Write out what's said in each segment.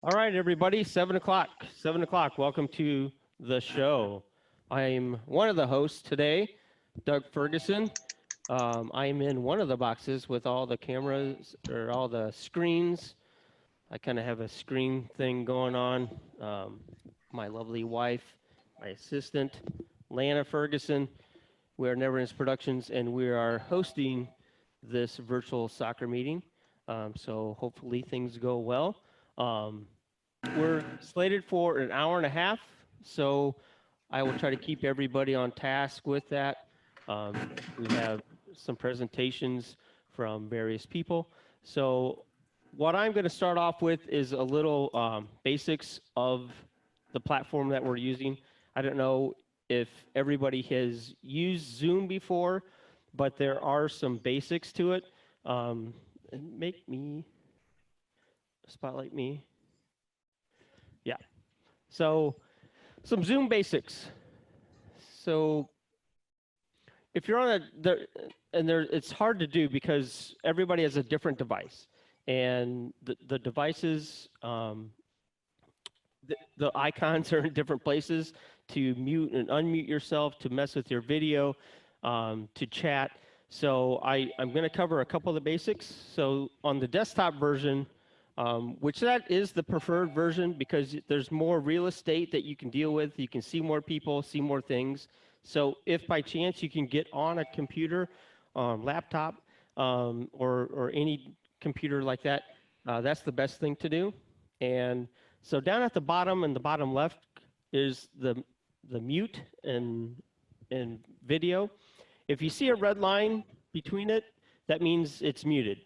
All right, everybody, 7 o'clock. 7 o'clock. Welcome to the show. I'm one of the hosts today, Doug Ferguson. I'm in one of the boxes with all the cameras or all the screens. I kind of have a screen thing going on. My lovely wife, my assistant, Lana Ferguson. We are Never Ends Productions, and we are hosting this virtual soccer meeting. So hopefully things go well. We're slated for an hour and a half, so I will try to keep everybody on task with that. We have some presentations from various people. So what I'm going to start off with is a little basics of the platform that we're using. I don't know if everybody has used Zoom before, but there are some basics to it. Make me, spotlight me. Yeah. So some Zoom basics. So if you're on it's hard to do because everybody has a different device, and the devices, the icons are in different places to mute and unmute yourself, to mess with your video, to chat. So I'm going to cover a couple of the basics. So on the desktop version, which that is the preferred version because there's more real estate that you can deal with. You can see more people, see more things. So if by chance you can get on a computer, laptop, or any computer like that, that's the best thing to do. And so down at the bottom and the bottom left is the mute and video. If you see a red line between it, that means it's muted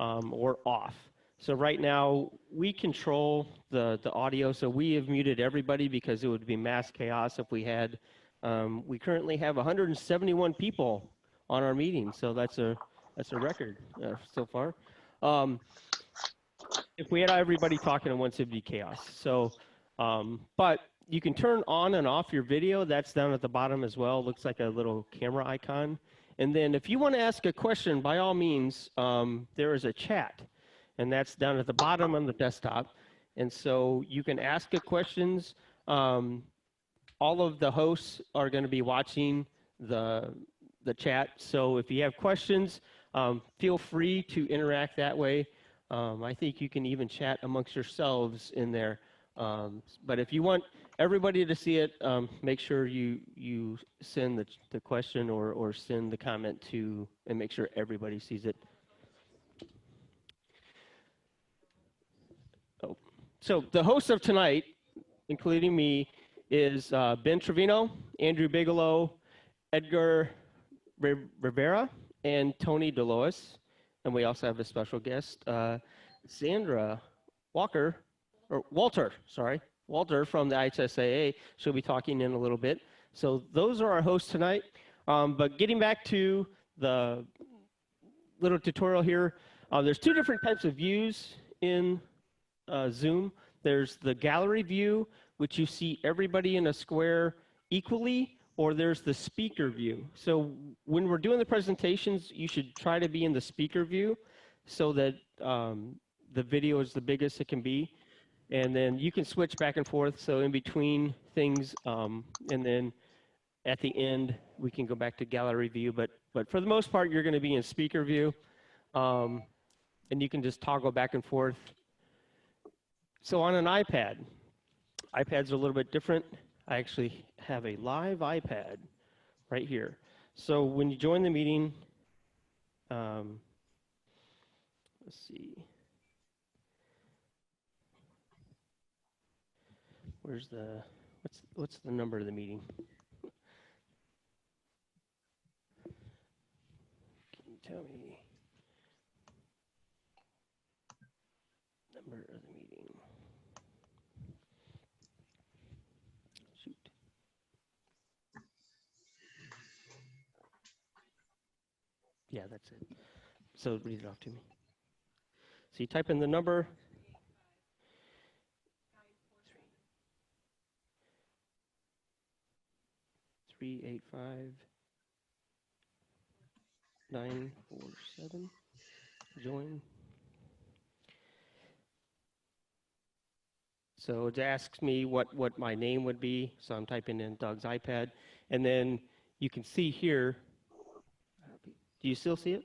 or off. So right now we control the audio, so we have muted everybody because it would be mass chaos if we had. We currently have 171 people on our meeting, so that's a record so far. If we had everybody talking at once, it'd be chaos. So, but you can turn on and off your video. That's down at the bottom as well. Looks like a little camera icon. And then if you want to ask a question, by all means, there is a chat, and that's down at the bottom on the desktop. And so you can ask questions. All of the hosts are going to be watching the chat. So if you have questions, feel free to interact that way. I think you can even chat amongst yourselves in there. But if you want everybody to see it, make sure you send the question or send the comment to, and make sure everybody sees it. Oh. So the host of tonight, including me, is Ben Trevino, Andrew Bigelow, Edgar Rivera, and Tony Delois. And we also have a special guest, Sandra Walker, or Walter, sorry, Walter from the IHSAA. She'll be talking in a little bit. So those are our hosts tonight. But getting back to the little tutorial here, there's two different types of views in Zoom. There's the gallery view, which you see everybody in a square equally, or there's the speaker view. So when we're doing the presentations, you should try to be in the speaker view so that the video is the biggest it can be. And then you can switch back and forth. So in between things, and then at the end, we can go back to gallery view. But for the most part, you're going to be in speaker view. And you can just toggle back and forth. So on an iPad, iPads are a little bit different. I actually have a live iPad right here. So when you join the meeting, let's see. Where's the, what's the number of the meeting? Can you tell me? Number of the meeting. Shoot. Yeah, that's it. So read it off to me. So you type in the number. 385 947. Join. So it asks me what my name would be. So I'm typing in Doug's iPad. And then you can see here, do you still see it?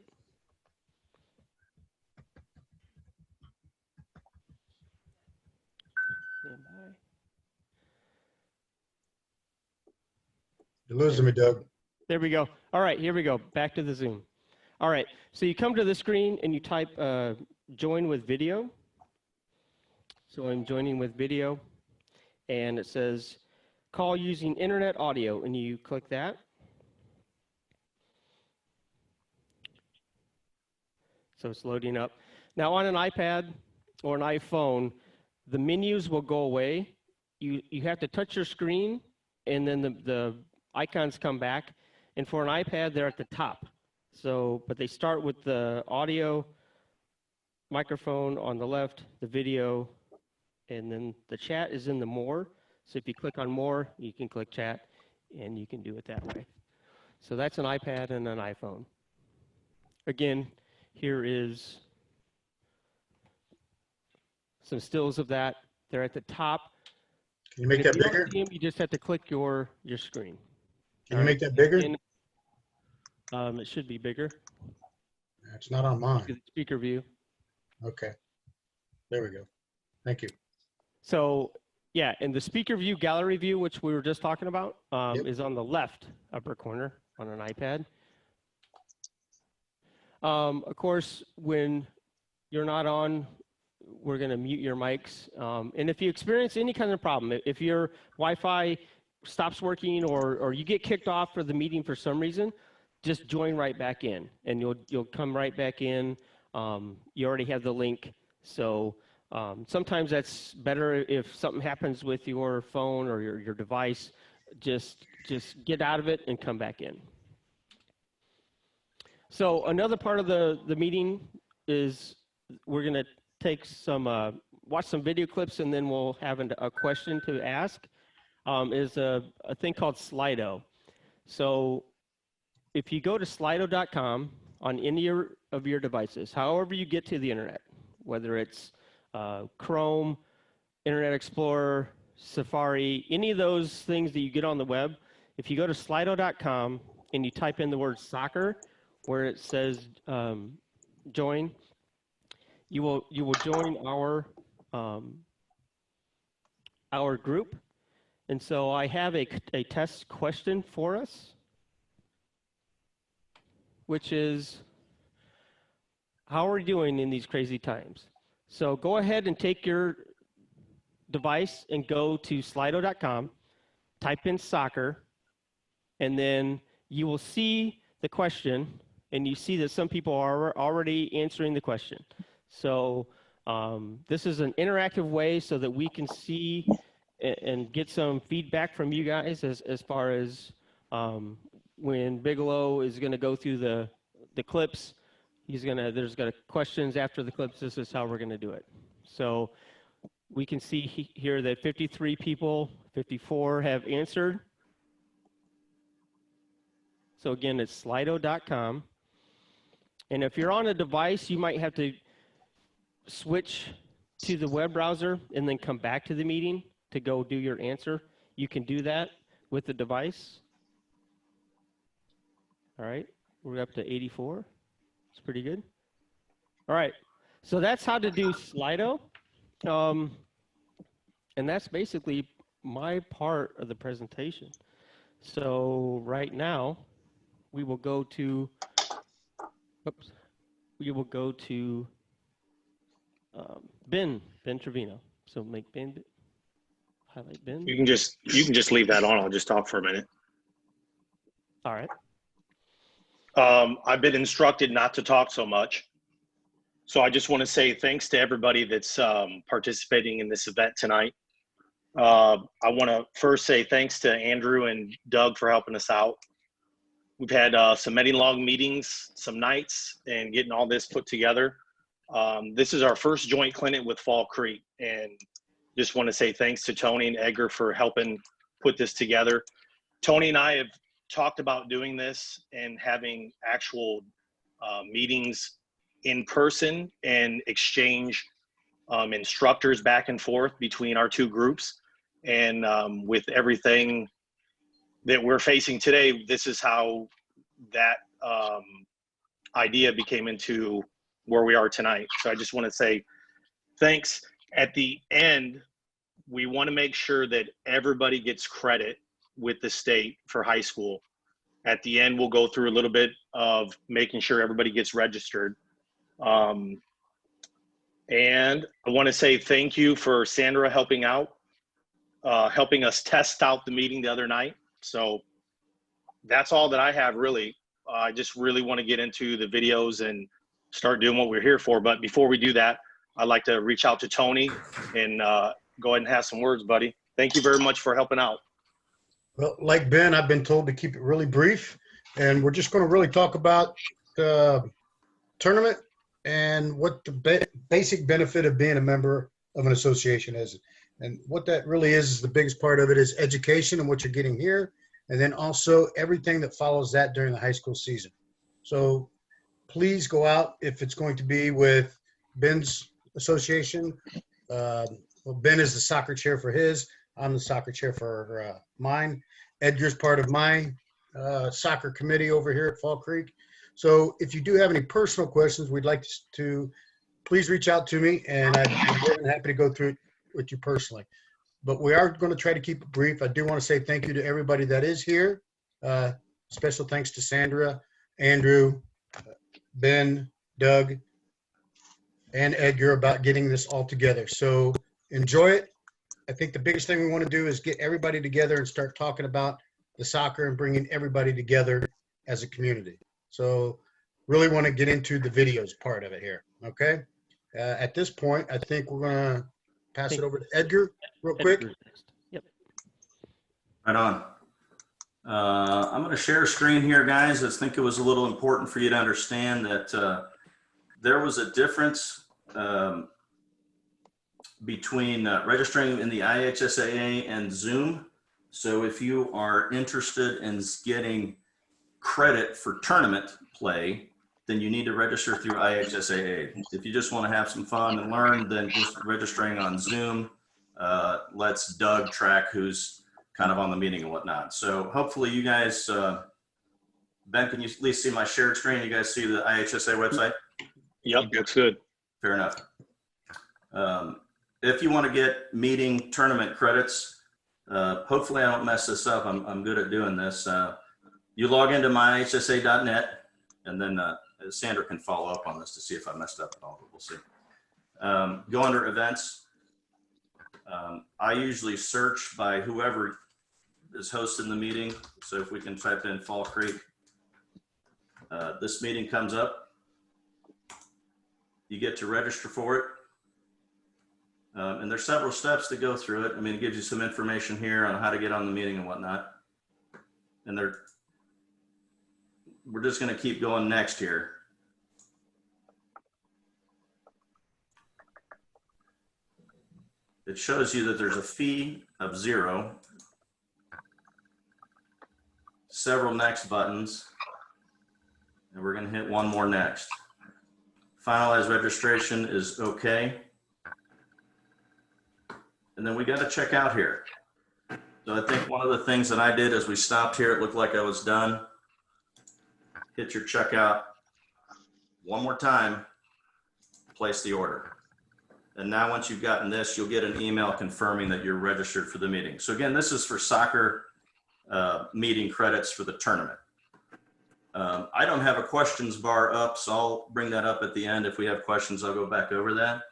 You're losing me, Doug. There we go. All right, here we go. Back to the Zoom. All right, so you come to the screen and you type join with video. So I'm joining with video, and it says call using internet audio, and you click that. So it's loading up. Now on an iPad or an iPhone, the menus will go away. You have to touch your screen, and then the icons come back. And for an iPad, they're at the top. So, but they start with the audio, microphone on the left, the video, and then the chat is in the more. So if you click on more, you can click chat, and you can do it that way. So that's an iPad and an iPhone. Again, here is some stills of that. They're at the top. Can you make that bigger? You just have to click your screen. Can you make that bigger? It should be bigger. It's not on mine. The speaker view. Okay. There we go. Thank you. So yeah, and the speaker view, gallery view, which we were just talking about, is on the left upper corner on an iPad. Of course, when you're not on, we're going to mute your mics. And if you experience any kind of problem, if your Wi-Fi stops working or you get kicked off for the meeting for some reason, just join right back in, and you'll come right back in. You already have the link, so sometimes that's better if something happens with your phone or your device. Just get out of it and come back in. So another part of the meeting is we're going to take some watch some video clips, and then we'll have a question to ask. Is a thing called Slido. So if you go to slido.com on any of your devices, however you get to the internet, whether it's Chrome, Internet Explorer, Safari, any of those things that you get on the web, if you go to slido.com and you type in the word soccer where it says join, you will join our group. And so I have a test question for us, which is, how are we doing in these crazy times? So go ahead and take your device and go to slido.com, type in soccer, and then you will see the question, and you see that some people are already answering the question. So this is an interactive way so that we can see and get some feedback from you guys as far as when Bigelow is going to go through the clips. There's questions after the clips. This is how we're going to do it. So we can see here that 53 people, 54 have answered. So again, it's slido.com. And if you're on a device, you might have to switch to the web browser and then come back to the meeting to go do your answer. You can do that with the device. All right, we're up to 84. It's pretty good. All right, so that's how to do Slido. And that's basically my part of the presentation. So right now, we will go to, Ben Trevino. So make Ben, highlight Ben. You can just leave that on. I'll just talk for a minute. All right. I've been instructed not to talk so much. So I just want to say thanks to everybody that's participating in this event tonight. I want to first say thanks to Andrew and Doug for helping us out. We've had some many long meetings, some nights, and getting all this put together. This is our first joint clinic with Fall Creek, and just want to say thanks to Tony and Edgar for helping put this together. Tony and I have talked about doing this and having actual meetings in person and exchange instructors back and forth between our two groups. And with everything that we're facing today, this is how that idea became into where we are tonight. So I just want to say thanks. At the end, we want to make sure that everybody gets credit with the state for high school. At the end, we'll go through a little bit of making sure everybody gets registered. And I want to say thank you for Sandra helping out, helping us test out the meeting the other night. So that's all that I have, really. I just really want to get into the videos and start doing what we're here for. But before we do that, I'd like to reach out to Tony and go ahead and have some words, buddy. Thank you very much for helping out. Well, like Ben, I've been told to keep it really brief, and we're just going to really talk about the tournament and what the basic benefit of being a member of an association is. And what that really is the biggest part of it is education and what you're getting here, and then also everything that follows that during the high school season. So please go out if it's going to be with Ben's association. Well, Ben is the soccer chair for his. I'm the soccer chair for mine. Edgar's part of my soccer committee over here at Fall Creek. So if you do have any personal questions, we'd like to please reach out to me, and I'd be more than happy to go through it with you personally. But we are going to try to keep it brief. I do want to say thank you to everybody that is here. Special thanks to Sandra, Andrew, Ben, Doug, and Edgar about getting this all together. So enjoy it. I think the biggest thing we want to do is get everybody together and start talking about the soccer and bringing everybody together as a community. So really want to get into the videos part of it here. Okay. At this point, I think we're going to pass it over to Edgar real quick. Yep. Right on. I'm going to share a screen here, guys. I think it was a little important for you to understand that there was a difference between registering in the IHSAA and Zoom. So if you are interested in getting credit for tournament play, then you need to register through IHSAA. If you just want to have some fun and learn, then just registering on Zoom lets Doug track who's kind of on the meeting and whatnot. So hopefully you guys, Ben, can you at least see my shared screen? You guys see the IHSAA website? Yep, that's good. Fair enough. If you want to get meeting tournament credits, hopefully I don't mess this up. I'm good at doing this. You log into myihsaa.net, and then Sandra can follow up on this to see if I messed up at all, but we'll see. Go under events. I usually search by whoever is hosting the meeting. So if we can type in Fall Creek, this meeting comes up. You get to register for it. And there's several steps to go through it. I mean, it gives you some information here on how to get on the meeting and whatnot. And we're just going to keep going next here. It shows you that there's a fee of $0, several next buttons, and we're going to hit one more next. Finalize registration is okay. And then we got to check out here. So I think one of the things that I did as we stopped here, it looked like I was done. Hit your checkout one more time, place the order. And now once you've gotten this, you'll get an email confirming that you're registered for the meeting. So again, this is for soccer meeting credits for the tournament. I don't have a questions bar up, so I'll bring that up at the end. If we have questions, I'll go back over that.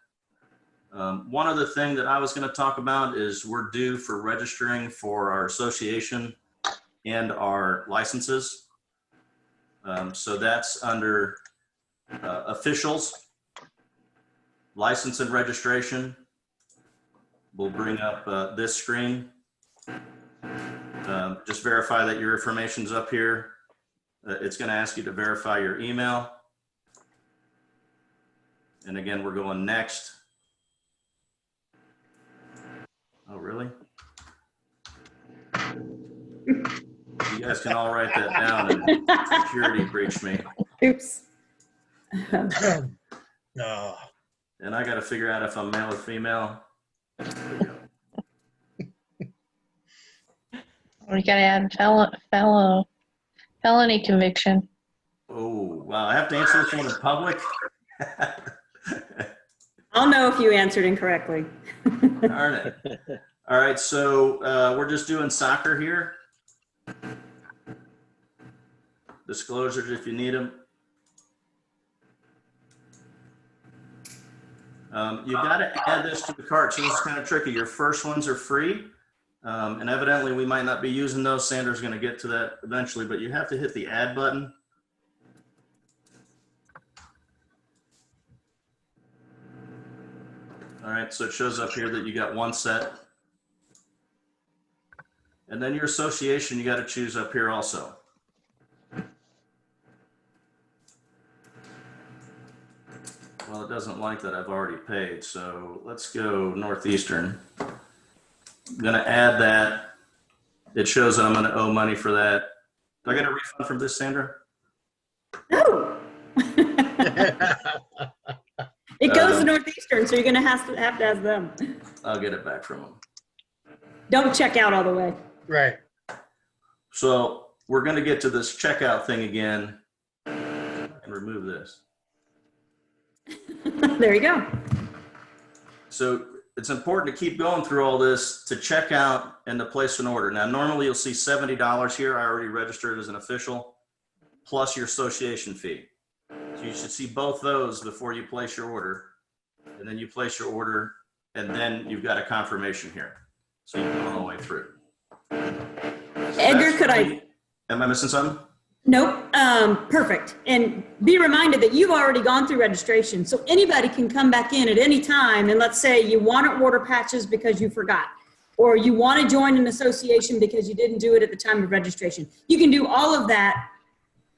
One other thing that I was going to talk about is we're due for registering for our association and our licenses. So that's under officials, license and registration. We'll bring up this screen. Just verify that your information's up here. It's going to ask you to verify your email. And again, we're going next. Oh, really? You guys can all write that down and security breach me. Oops. No. And I got to figure out if I'm male or female. We gotta add felony conviction. Oh, wow. I have to answer this one in public? I'll know if you answered incorrectly. Darn it. All right, so we're just doing soccer here. Disclosures if you need them. You got to add this to the cart. So this is kind of tricky. Your first ones are free. And evidently we might not be using those. Sandra's going to get to that eventually, but you have to hit the add button. All right, so it shows up here that you got one set. And then your association, you got to choose up here also. Well, it doesn't like that I've already paid, so let's go Northeastern. I'm gonna add that. It shows that I'm gonna owe money for that. Do I get a refund from this, Sandra? No. It goes to Northeastern, so you're going to have to ask them. I'll get it back from them. Don't check out all the way. Right. So we're gonna get to this checkout thing again and remove this. There you go. So it's important to keep going through all this to check out and to place an order. Now, normally you'll see $70 here. I already registered as an official, plus your association fee. So you should see both those before you place your order. And then you place your order, and then you've got a confirmation here. So you go all the way through. Edgar, could I? Am I missing something? Nope. Perfect. And be reminded that you've already gone through registration. So anybody can come back in at any time. And let's say you want to order patches because you forgot, or you want to join an association because you didn't do it at the time of registration. You can do all of that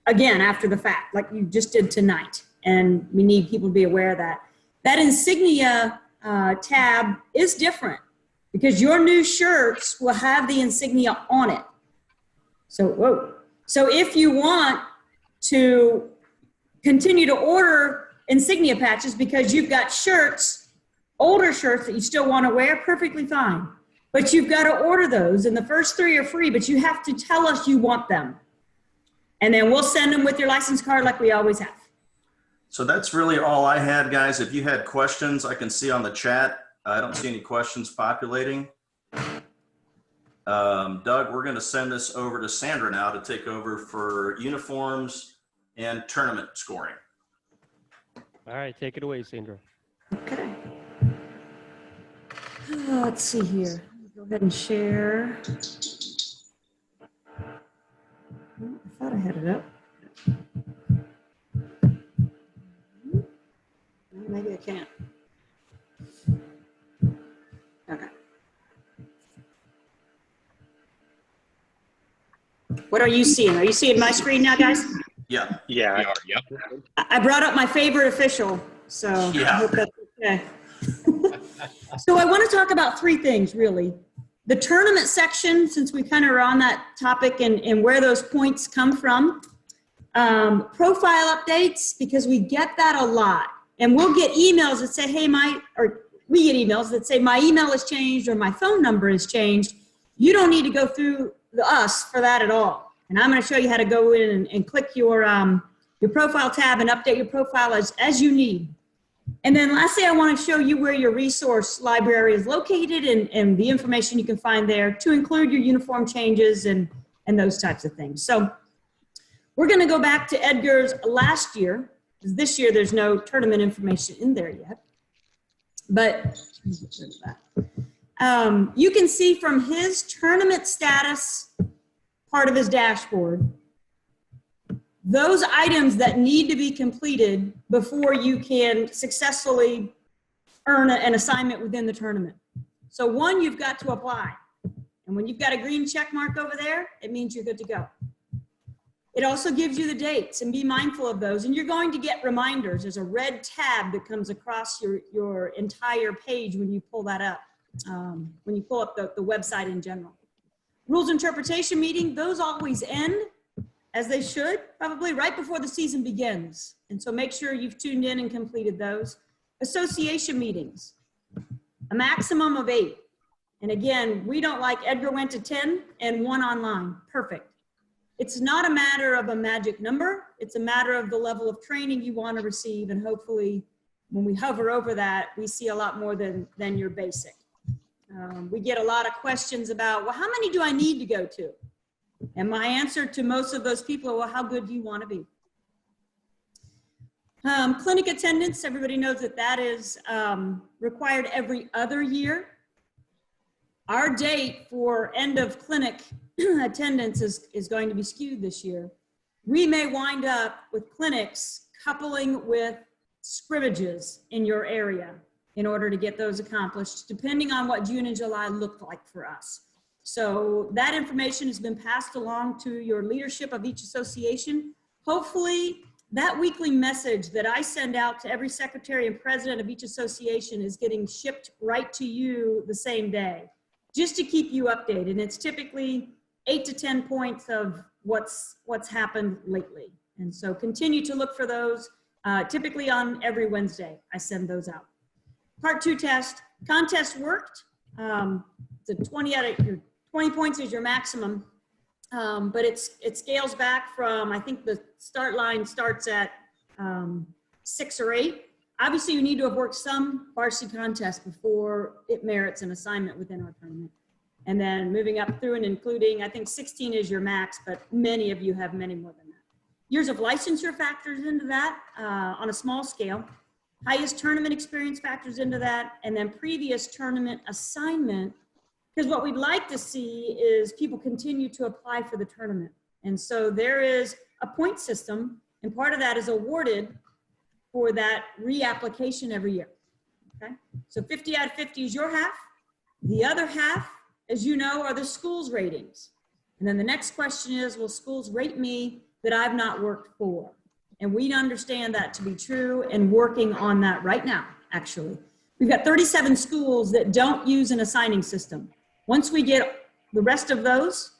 again after the fact, like you just did tonight. And we need people to be aware of that. That insignia tab is different because your new shirts will have the insignia on it. So, whoa. So if you want to continue to order insignia patches because you've got shirts, older shirts that you still want to wear, perfectly fine. But you've got to order those, and the first 3 are free, but you have to tell us you want them. And then we'll send them with your license card like we always have. So that's really all I had, guys. If you had questions, I can see on the chat. I don't see any questions populating. Doug, we're going to send this over to Sandra now to take over for uniforms and tournament scoring. All right, take it away, Sandra. Okay. Let's see here. Go ahead and share. I thought I had it up. Maybe I can't. Okay. What are you seeing? Are you seeing my screen now, guys? Yeah. Yeah. I brought up my favorite official, so Yeah. I hope that's okay. So I want to talk about 3 things, really. The tournament section, since we kind of are on that topic and where those points come from. Profile updates, because we get that a lot. And we'll get emails that say, hey, we get emails that say my email has changed or my phone number has changed. You don't need to go through us for that at all. And I'm going to show you how to go in and click your profile tab and update your profile as you need. And then lastly, I want to show you where your resource library is located and the information you can find there to include your uniform changes and those types of things. So we're going to go back to Edgar's last year, because this year there's no tournament information in there yet. But you can see from his tournament status part of his dashboard, those items that need to be completed before you can successfully earn an assignment within the tournament. So 1, you've got to apply. And when you've got a green check mark over there, it means you're good to go. It also gives you the dates, and be mindful of those. And you're going to get reminders. There's a red tab that comes across your entire page when you pull that up, when you pull up the website in general. Rules interpretation meeting, those always end, as they should, probably right before the season begins. And so make sure you've tuned in and completed those. Association meetings, a maximum of 8. And again, we don't like Edgar went to 10 and 1 online. Perfect. It's not a matter of a magic number. It's a matter of the level of training you want to receive. And hopefully when we hover over that, we see a lot more than your basic. We get a lot of questions about, well, how many do I need to go to? And my answer to most of those people are, well, how good do you want to be? Clinic attendance, everybody knows that that is required every other year. Our date for end of clinic attendance is going to be skewed this year. We may wind up with clinics coupling with scrimmages in your area in order to get those accomplished, depending on what June and July looked like for us. So that information has been passed along to your leadership of each association. Hopefully that weekly message that I send out to every secretary and president of each association is getting shipped right to you the same day, just to keep you updated. And it's typically 8 to 10 points of what's happened lately. And so continue to look for those. Typically on every Wednesday, I send those out. Part 2 test, contest worked. The 20 points is your maximum, but it scales back from, I think the start line starts at 6 or 8. Obviously, you need to have worked some varsity contest before it merits an assignment within our tournament. And then moving up through and including, I think 16 is your max, but many of you have many more than that. Years of licensure factors into that on a small scale. Highest tournament experience factors into that, and then previous tournament assignment, because what we'd like to see is people continue to apply for the tournament. And so there is a point system, and part of that is awarded for that reapplication every year, okay? So 50 out of 50 is your half. The other half, as you know, are the school's ratings. And then the next question is, will schools rate me that I've not worked for? And we understand that to be true and working on that right now, actually. We've got 37 schools that don't use an assigning system. Once we get the rest of those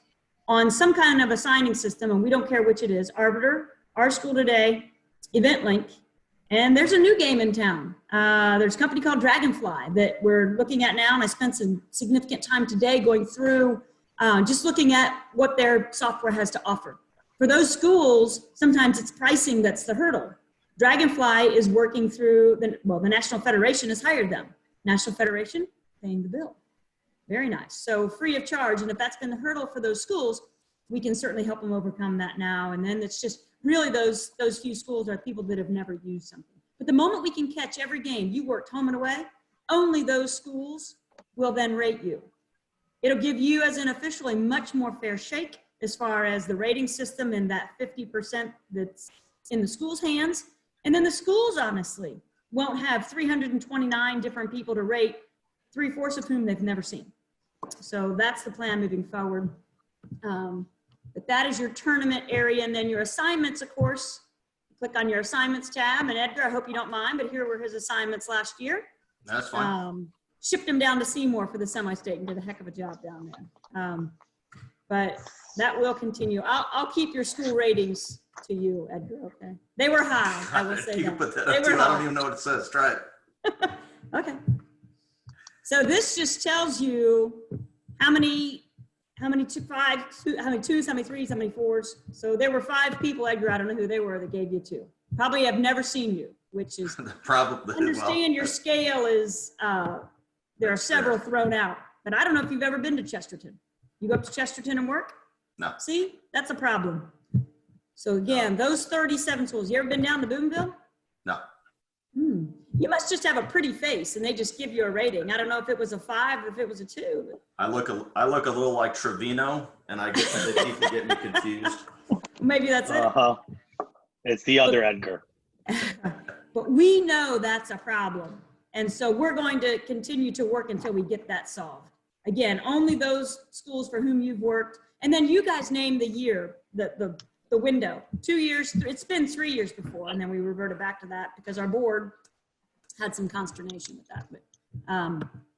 on some kind of assigning system, and we don't care which it is, Arbiter, Our School Today, EventLink, and there's a new game in town. There's a company called Dragonfly that we're looking at now, and I spent some significant time today going through just looking at what their software has to offer. For those schools, sometimes it's pricing that's the hurdle. Dragonfly is working through, the National Federation has hired them. National Federation paying the bill. Very nice. So free of charge. And if that's been the hurdle for those schools, we can certainly help them overcome that now. And then it's just really those few schools are people that have never used something. But the moment we can catch every game, you worked home and away, only those schools will then rate you. It'll give you as an official a much more fair shake as far as the rating system and that 50% that's in the school's hands. And then the schools, honestly, won't have 329 different people to rate, 3/4 of whom they've never seen. So that's the plan moving forward. But that is your tournament area. And then your assignments, of course, click on your assignments tab. And Edgar, I hope you don't mind, but here were his assignments last year. That's fine. Shipped him down to Seymour for the semi-state and did a heck of a job down there. But that will continue. I'll keep your school ratings to you, Edgar, okay? They were high, I will say You that. put that They up were too. I don't high. even know what it says. Try it. Okay. So this just tells you how many twos, how many threes, how many fours. So there were 5 people, Edgar, I don't know who they were, that gave you 2. Probably have never seen you, which is, Probably. understand your scale is, there are several thrown out. But I don't know if you've ever been to Chesterton. You go up to Chesterton and work? No. See, that's a problem. So again, those 37 schools, you ever been down to Boonville? No. You must just have a pretty face and they just give you a rating. I don't know if it was a 5 or if it was a 2. I look a little like Trevino, and I get the people get me confused. Maybe that's it. It's the other Edgar. But we know that's a problem. And so we're going to continue to work until we get that solved. Again, only those schools for whom you've worked. And then you guys name the year, the window. 2 years, it's been 3 years before, and then we reverted back to that because our board had some consternation with that. But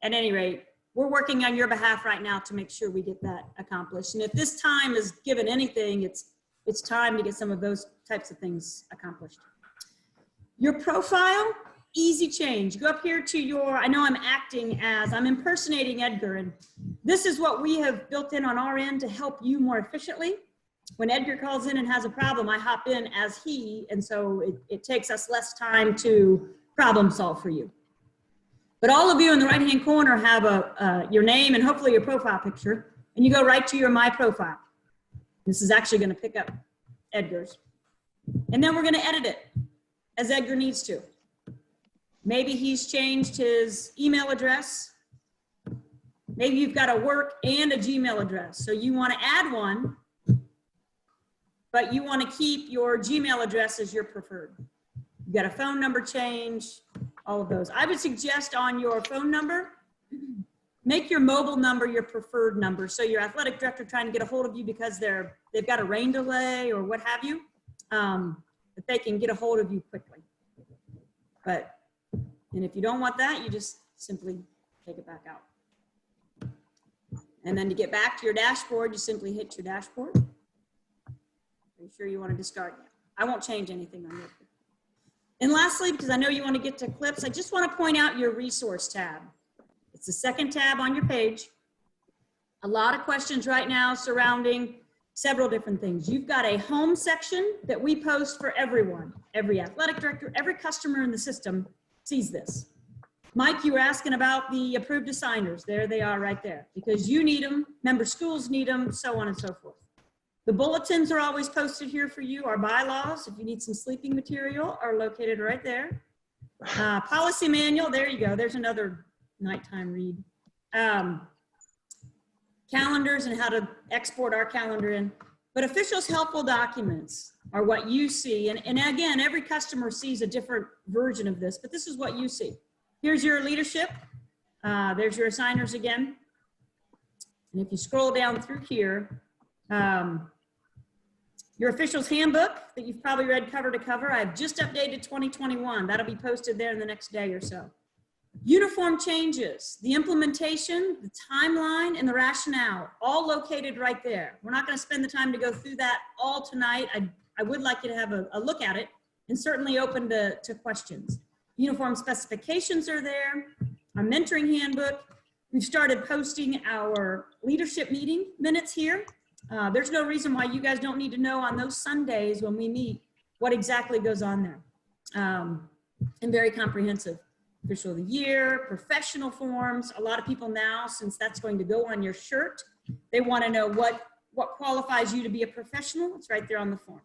at any rate, we're working on your behalf right now to make sure we get that accomplished. And if this time is given anything, it's time to get some of those types of things accomplished. Your profile, easy change. Go up here to your, I know I'm impersonating Edgar, and this is what we have built in on our end to help you more efficiently. When Edgar calls in and has a problem, I hop in as he, and so it takes us less time to problem solve for you. But all of you in the right-hand corner have your name and hopefully your profile picture, and you go right to your My Profile. This is actually going to pick up Edgar's. And then we're going to edit it as Edgar needs to. Maybe he's changed his email address. Maybe you've got a work and a Gmail address. So you want to add one, but you want to keep your Gmail address as your preferred. You got a phone number change, all of those. I would suggest on your phone number, make your mobile number your preferred number. So your athletic director trying to get a hold of you because they've got a rain delay or what have you, that they can get a hold of you quickly. And if you don't want that, you just simply take it back out. And then to get back to your dashboard, you simply hit your dashboard. Are you sure you want to discard that? I won't change anything on your. And lastly, because I know you want to get to clips, I just want to point out your resource tab. It's the second tab on your page. A lot of questions right now surrounding several different things. You've got a home section that we post for everyone. Every athletic director, every customer in the system sees this. Mike, you were asking about the approved assigners. There they are right there, because you need them, member schools need them, so on and so forth. The bulletins are always posted here for you. Our bylaws, if you need some sleeping material, are located right there. Policy manual, there you go. There's another nighttime read. Calendars and how to export our calendar in. But officials' helpful documents are what you see. And again, every customer sees a different version of this, but this is what you see. Here's your leadership. There's your assigners again. And if you scroll down through here, your officials handbook that you've probably read cover to cover. I've just updated 2021. That'll be posted there in the next day or so. Uniform changes, the implementation, the timeline, and the rationale, all located right there. We're not going to spend the time to go through that all tonight. I would like you to have a look at it, and certainly open to questions. Uniform specifications are there, our mentoring handbook. We've started posting our leadership meeting minutes here. There's no reason why you guys don't need to know on those Sundays when we meet what exactly goes on there. And very comprehensive. Official of the year, professional forms. A lot of people now, since that's going to go on your shirt, they want to know what qualifies you to be a professional. It's right there on the form.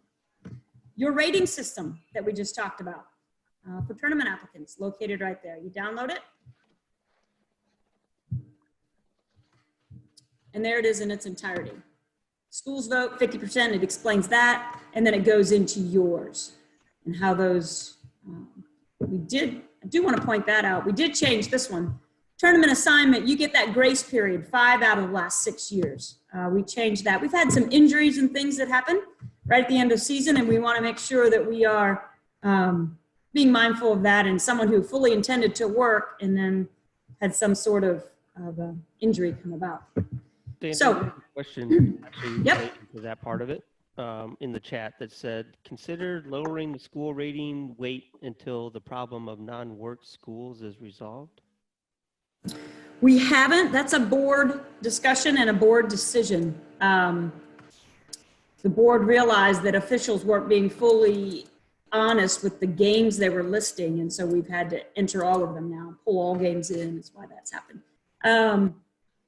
Your rating system that we just talked about for tournament applicants, located right there. You download it. And there it is in its entirety. Schools vote 50%, it explains that, and then it goes into yours and how those, I do want to point that out. We did change this one. Tournament assignment, you get that grace period, 5 out of the last 6 years. We changed that. We've had some injuries and things that happen right at the end of season, and we want to make sure that we are being mindful of that, and someone who fully intended to work and then had some sort of injury come about. Dan, So, there's a question actually Yep. related to that part of it in the chat that said, consider lowering the school rating weight until the problem of non-work schools is resolved. we haven't. That's a board discussion and a board decision. The board realized that officials weren't being fully honest with the games they were listing, and so we've had to enter all of them now, pull all games in. That's why that's happened.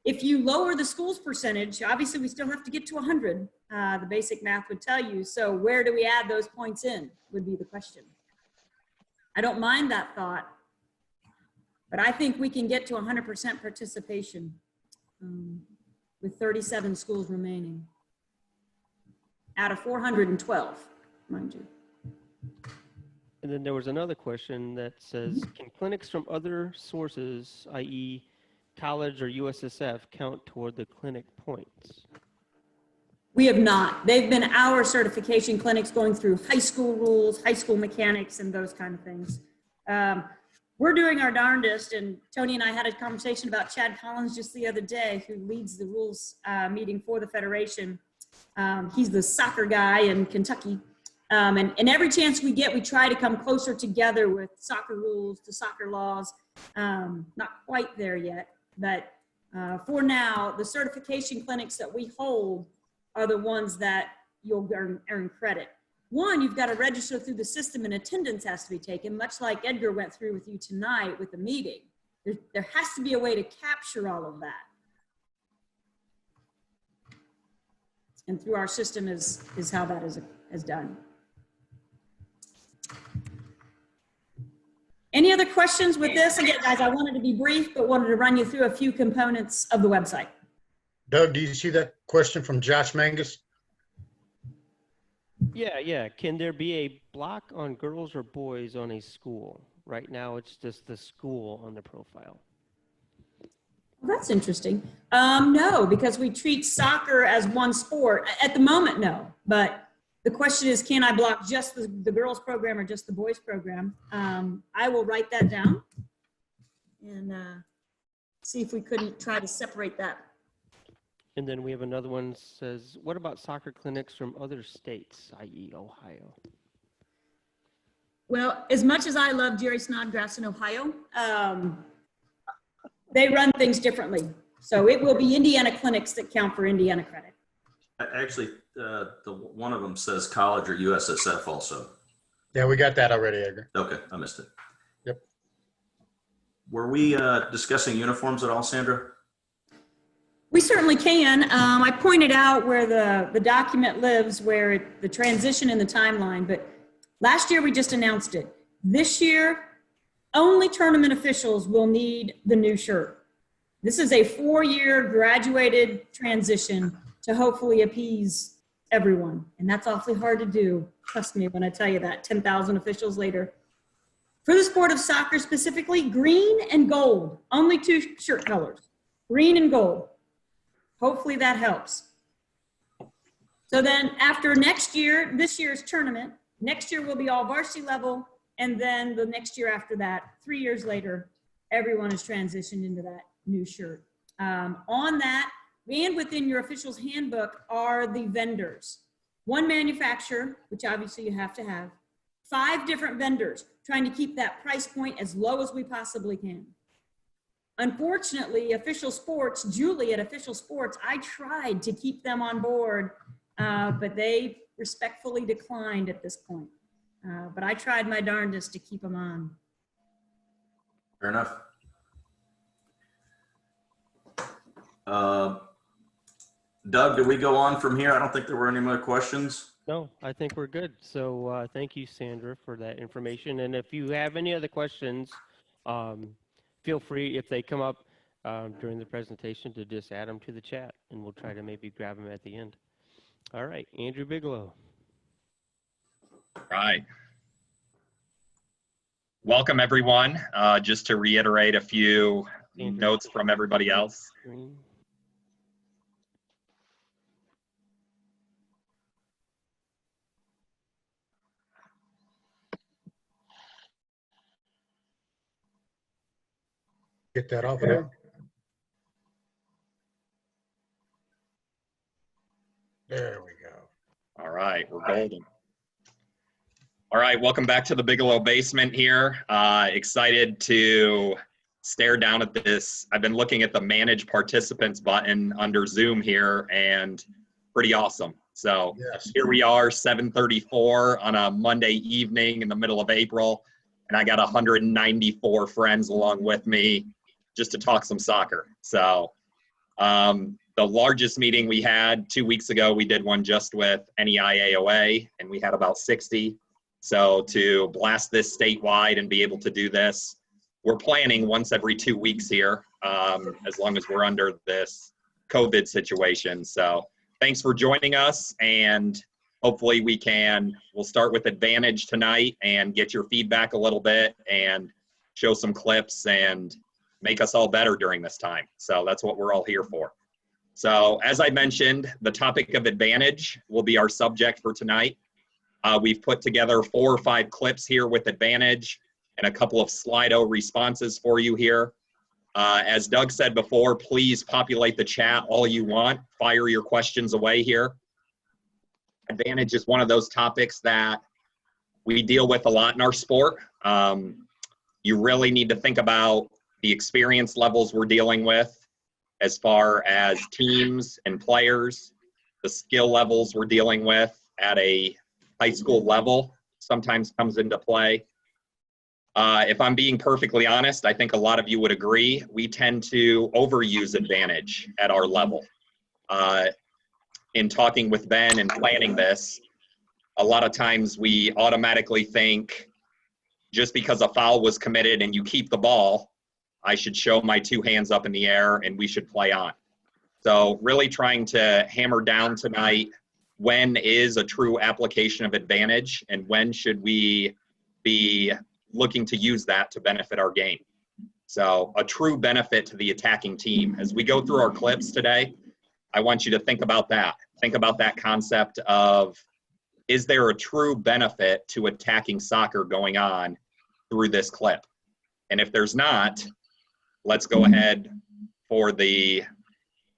If you lower the schools percentage, obviously we still have to get to 100. The basic math would tell you. So where do we add those points in would be the question. I don't mind that thought, but I think we can get to 100% participation with 37 schools remaining out of 412, mind you. And then there was another question that says, can clinics from other sources, i.e. college or USSF, count toward the clinic points? We have not. They've been our certification clinics going through high school rules, high school mechanics, and those kind of things. We're doing our darndest, and Tony and I had a conversation about Chad Collins just the other day, who leads the rules meeting for the Federation. He's the soccer guy in Kentucky, And every chance we get, we try to come closer together with soccer rules to soccer laws. Not quite there yet, but for now, the certification clinics that we hold are the ones that you'll earn credit. One, you've got to register through the system and attendance has to be taken, much like Edgar went through with you tonight with the meeting. There has to be a way to capture all of that. And through our system is how that is done. Any other questions with this? Again, guys, I wanted to be brief, but wanted to run you through a few components of the website. Doug, do you see that question from Josh Mangus? Yeah. Can there be a block on girls or boys on a school? Right now, it's just the school on the profile. Well, that's interesting. No, because we treat soccer as one sport. At the moment, no. But the question is, can I block just the girls program or just the boys program? I will write that down and see if we couldn't try to separate that. And then we have another one that says, what about soccer clinics from other states, i.e. Ohio? Well, as much as I love Jerry Snodgrass in Ohio, they run things differently. So it will be Indiana clinics that count for Indiana credit. Actually, one of them says college or USSF also. Yeah, we got that already, Edgar. Okay, I missed it. Yep. Were we discussing uniforms at all, Sandra? We certainly can. I pointed out where the document lives, where the transition in the timeline, but last year we just announced it. This year, only tournament officials will need the new shirt. This is a 4-year graduated transition to hopefully appease everyone. And that's awfully hard to do. Trust me when I tell you that, 10,000 officials later. For the sport of soccer specifically, green and gold, only 2 shirt colors, green and gold. Hopefully that helps. So then after next year, this year's tournament, next year will be all varsity level. And then the next year after that, 3 years later, everyone is transitioned into that new shirt. On that, and within your officials handbook are the vendors. 1 manufacturer, which obviously you have to have, 5 different vendors, trying to keep that price point as low as we possibly can. Unfortunately, Official Sports, Julie at Official Sports, I tried to keep them on board, but they respectfully declined at this point. But I tried my darndest to keep them on. Fair enough. Doug, do we go on from here? I don't think there were any more questions. No, I think we're good. So thank you, Sandra, for that information. And if you have any other questions, feel free, if they come up during the presentation, to just add them to the chat, and we'll try to maybe grab them at the end. All right, Andrew Bigelow. Right. Welcome, everyone. Just to reiterate a few notes from everybody else. Get that off of there. There we go. All right, we're golden. All right, welcome back to the Bigelow basement here. Excited to stare down at this. I've been looking at the Manage Participants button under Zoom here, and pretty awesome. So Yes. here we are, 7:34 on a Monday evening in the middle of April, and I got 194 friends along with me just to talk some soccer. So the largest meeting we had 2 weeks ago, we did one just with NEIAOA, and we had about 60. So to blast this statewide and be able to do this, we're planning once every 2 weeks here, as long as we're under this COVID situation. So thanks for joining us, and hopefully we'll start with Advantage tonight and get your feedback a little bit and show some clips and make us all better during this time. So that's what we're all here for. So as I mentioned, the topic of Advantage will be our subject for tonight. We've put together 4 or 5 clips here with Advantage and a couple of Slido responses for you here. As Doug said before, please populate the chat all you want. Fire your questions away here. Advantage is one of those topics that we deal with a lot in our sport. You really need to think about the experience levels we're dealing with as far as teams and players, the skill levels we're dealing with at a high school level sometimes comes into play. If I'm being perfectly honest, I think a lot of you would agree, we tend to overuse advantage at our level. In talking with Ben and planning this, a lot of times we automatically think just because a foul was committed and you keep the ball, I should show my two hands up in the air and we should play on. So really trying to hammer down tonight, when is a true application of advantage and when should we be looking to use that to benefit our game. So a true benefit to the attacking team. As we go through our clips today, I want you to think about that. Think about that concept of, is there a true benefit to attacking soccer going on through this clip? And if there's not, let's go ahead for the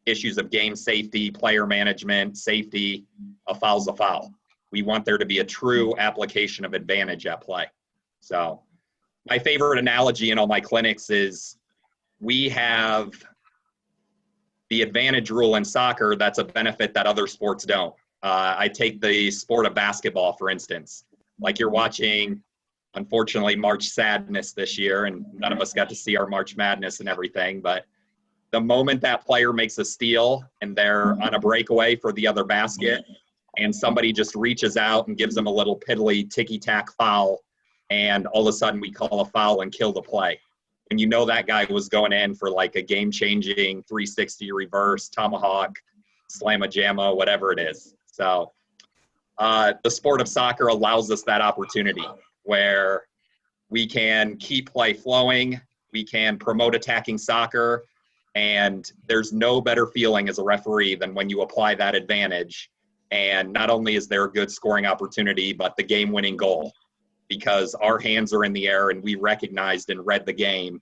issues of game safety, player management, safety. A foul's a foul. We want there to be a true application of advantage at play. So my favorite analogy in all my clinics is we have the advantage rule in soccer that's a benefit that other sports don't. I take the sport of basketball, for instance. Like you're watching, unfortunately, March Sadness this year, and none of us got to see our March Madness and everything, but the moment that player makes a steal and they're on a breakaway for the other basket and somebody just reaches out and gives them a little piddly ticky-tack foul, and all of a sudden we call a foul and kill the play. And you know that guy was going in for like a game-changing 360 reverse, tomahawk, slamma-jamma, whatever it is. So the sport of soccer allows us that opportunity where we can keep play flowing, we can promote attacking soccer, and there's no better feeling as a referee than when you apply that advantage. And not only is there a good scoring opportunity, but the game-winning goal, because our hands are in the air and we recognized and read the game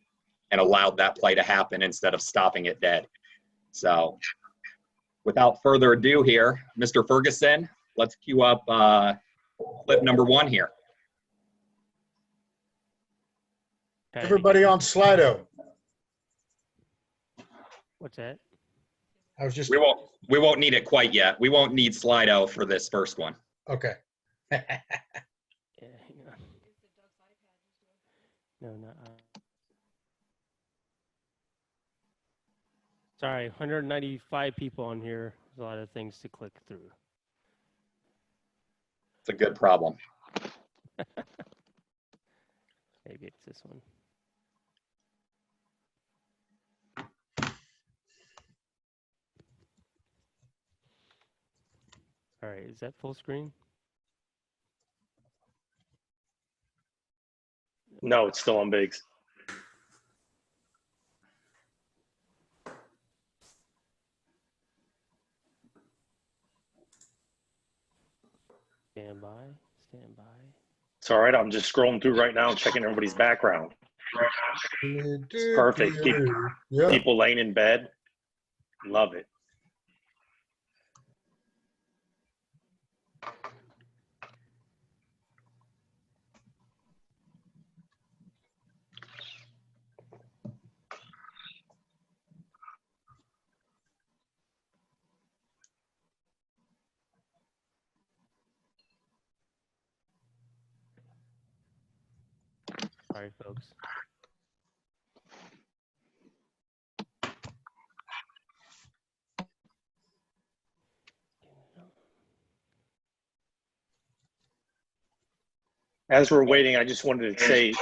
and allowed that play to happen instead of stopping it dead. So without further ado here, Mr. Ferguson, let's cue up clip number 1 here. Okay. Everybody on Slido. What's that? I was just, We won't need it quite yet. We won't need Slido for this first one. okay. Yeah, hang on. No, not. Sorry, 195 people on here. There's a lot of things to click through. It's a good problem. Maybe it's this one. All right, is that full screen? No, it's still on Biggs. Stand by, stand by. It's all right. I'm just scrolling through right now and checking everybody's background. Perfect. Yeah. People laying in bed. Love it. Sorry, folks. As we're waiting, I just wanted to say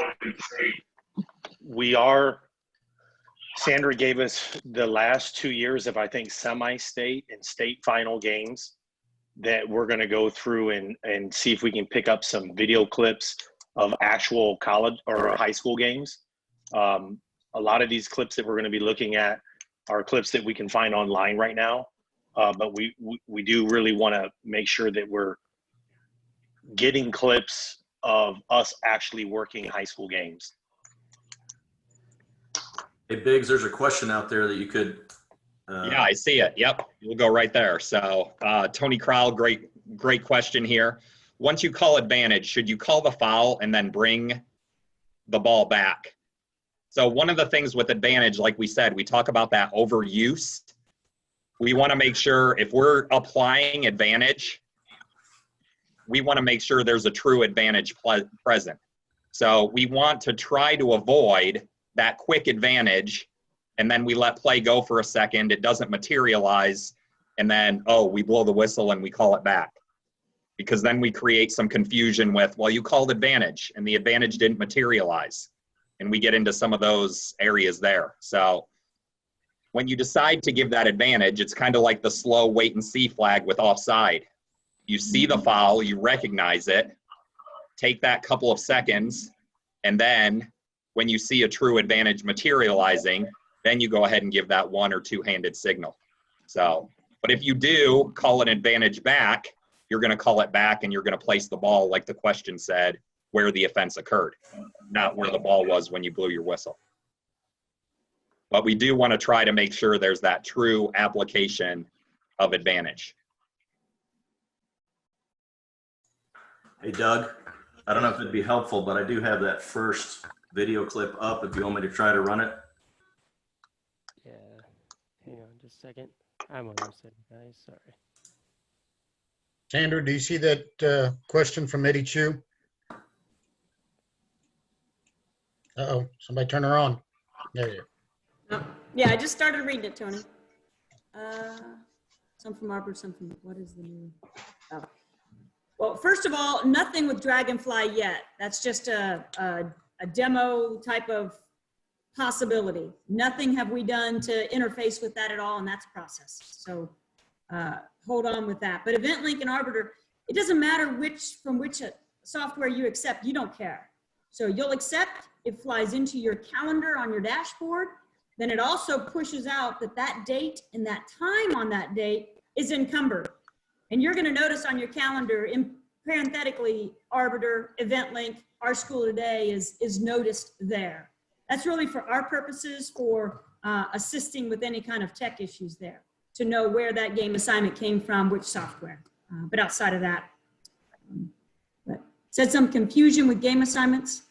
Sandra gave us the last 2 years of, I think, semi-state and state final games that we're going to go through and see if we can pick up some video clips of actual college or high school games. A lot of these clips that we're going to be looking at are clips that we can find online right now. But we do really want to make sure that we're getting clips of us actually working high school games. Hey, Biggs, there's a question out there that you could. Yeah, I see it. Yep, we'll go right there. So Tony Crowell, great great question here. Once you call advantage, should you call the foul and then bring the ball back? So one of the things with advantage, like we said, we talk about that overuse. We want to make sure if we're applying advantage, we want to make sure there's a true advantage present. So we want to try to avoid that quick advantage, and then we let play go for a second, it doesn't materialize, and then, oh, we blow the whistle and we call it back. Because then we create some confusion with, well, you called advantage, and the advantage didn't materialize. And we get into some of those areas there. So when you decide to give that advantage, it's kind of like the slow wait and see flag with offside. You see the foul, you recognize it, take that couple of seconds, and then when you see a true advantage materializing, then you go ahead and give that one or two-handed signal. So, but if you do call an advantage back, you're going to call it back and you're going to place the ball, like the question said, where the offense occurred, not where the ball was when you blew your whistle. But we do want to try to make sure there's that true application of advantage. Hey, Doug, I don't know if it'd be helpful, but I do have that first video clip up if you want me to try to run it. Yeah. Hang on just a second. I'm almost there, guys. Sorry. Sandra, do you see that question from Eddie Chu? Uh-oh, somebody turn her on. There you go. Oh, yeah, I just started reading it, Tony. Some from Arbor, some from, what is the new? Oh. Well, first of all, nothing with Dragonfly yet. That's just a demo type of possibility. Nothing have we done to interface with that at all, and that's a process. So hold on with that. But Event Link and Arbiter, it doesn't matter from which software you accept, you don't care. So you'll accept, it flies into your calendar on your dashboard. Then it also pushes out that date and that time on that date is encumbered. And you're going to notice on your calendar, parenthetically, Arbiter, Event Link, Our School Today is noticed there. That's really for our purposes for assisting with any kind of tech issues there, to know where that game assignment came from, which software. But outside of that, but said some confusion with game assignments.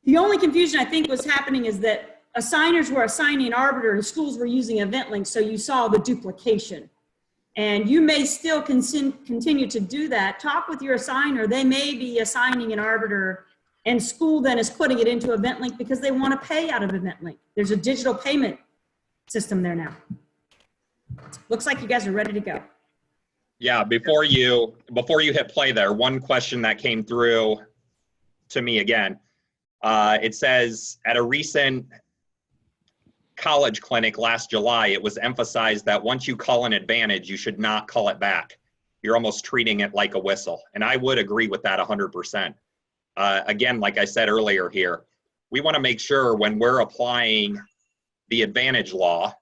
The only confusion I think was happening is that assigners were assigning Arbiter and schools were using Event Link, so you saw the duplication. And you may still continue to do that. Talk with your assigner. They may be assigning an Arbiter and school then is putting it into Event Link because they want to pay out of Event Link. There's a digital payment system there now. Looks like you guys are ready to go. Yeah, before you hit play there, one question that came through to me again. It says, at a recent college clinic last July, it was emphasized that once you call an advantage, you should not call it back. You're almost treating it like a whistle. And I would agree with that 100%. Again, like I said earlier here, we want to make sure when we're applying the advantage law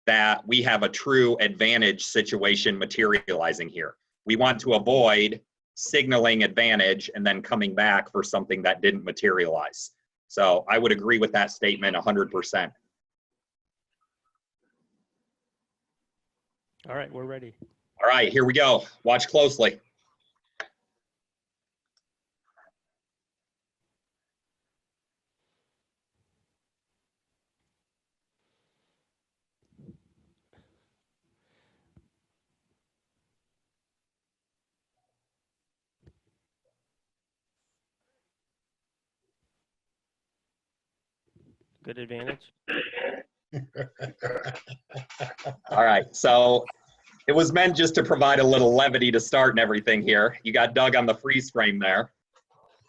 that we have a true advantage situation materializing here. We want to avoid signaling advantage and then coming back for something that didn't materialize. So I would agree with that statement 100%. All right, we're ready. All right, here we go. Watch closely. Good advantage. All right, so it was meant just to provide a little levity to start and everything here. You got Doug on the freeze frame there.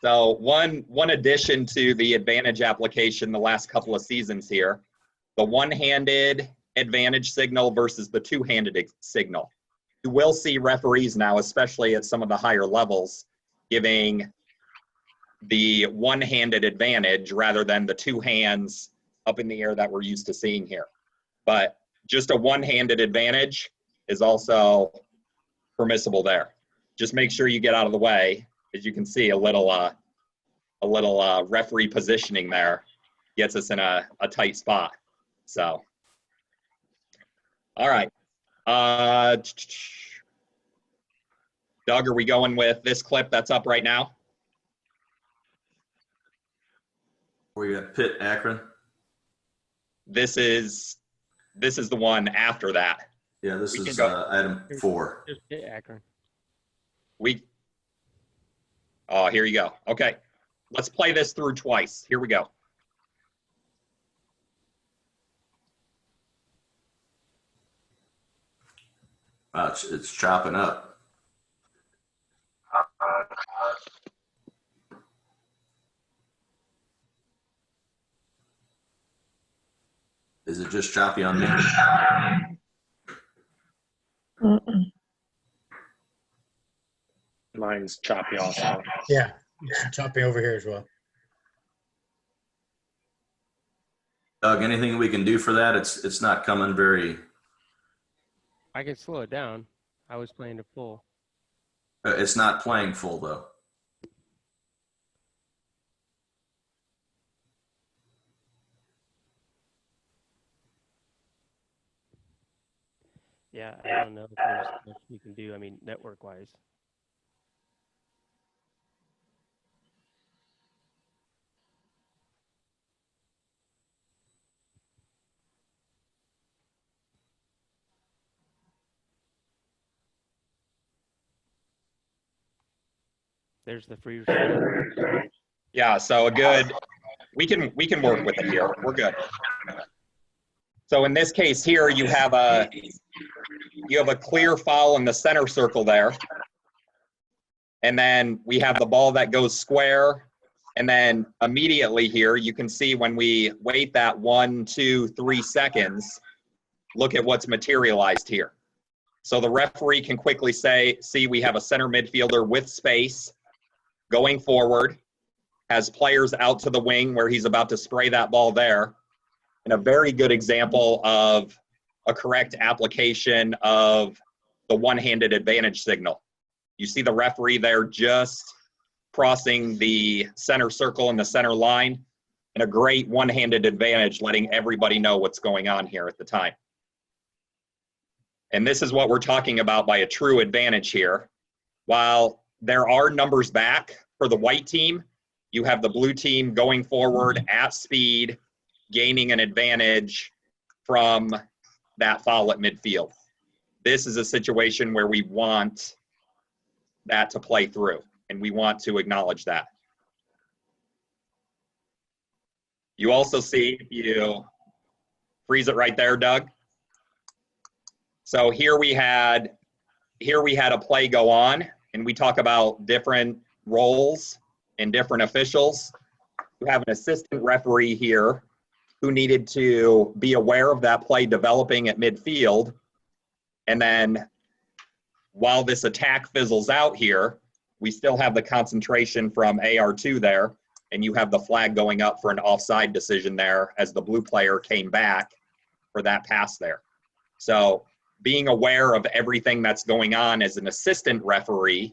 So one addition to the advantage application the last couple of seasons here, the one-handed advantage signal versus the two-handed signal. You will see referees now, especially at some of the higher levels, giving the one-handed advantage rather than the two hands up in the air that we're used to seeing here. But just a one-handed advantage is also permissible there. Just make sure you get out of the way. As you can see, a little referee positioning there gets us in a tight spot. So, all right. Doug, are we going with this clip that's up right now? Where you at Pitt, Akron? This is the one after that. Yeah, this We can is go. item 4. Just hit Akron. Oh, here you go. Okay. Let's play this through twice. Here we go. It's chopping up. Is it just choppy on me? Mm-mm. Mine's choppy also. Yeah, it's choppy over here as well. Doug, anything we can do for that? It's not coming very. I can slow it down. I was playing it full. It's not playing full though. Yeah, I don't know if there's much you can do. I mean, network-wise. There's the free. Yeah, so we can work with it here. We're good. So in this case here, you have a clear foul in the center circle there. And then we have the ball that goes square. And then immediately here, you can see when we wait that 1, 2, 3 seconds, look at what's materialized here. So the referee can quickly see we have a center midfielder with space going forward, has players out to the wing where he's about to spray that ball there. And a very good example of a correct application of the one-handed advantage signal. You see the referee there just crossing the center circle and the center line, and a great one-handed advantage, letting everybody know what's going on here at the time. And this is what we're talking about by a true advantage here. While there are numbers back for the white team, you have the blue team going forward at speed, gaining an advantage from that foul at midfield. This is a situation where we want that to play through, and we want to acknowledge that. You also see, if you freeze it right there, Doug. So here we had a play go on, and we talk about different roles and different officials. You have an assistant referee here who needed to be aware of that play developing at midfield. And then while this attack fizzles out here, we still have the concentration from AR2 there, and you have the flag going up for an offside decision there as the blue player came back for that pass there. So being aware of everything that's going on as an assistant referee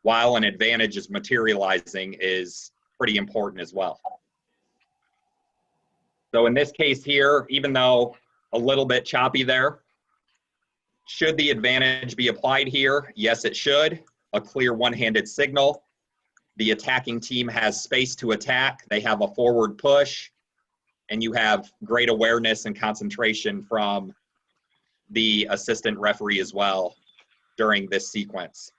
while an advantage is materializing is pretty important as well. So in this case here, even though a little bit choppy there, should the advantage be applied here? Yes, it should. A clear one-handed signal. The attacking team has space to attack. They have a forward push, and you have great awareness and concentration from the assistant referee as well during this sequence.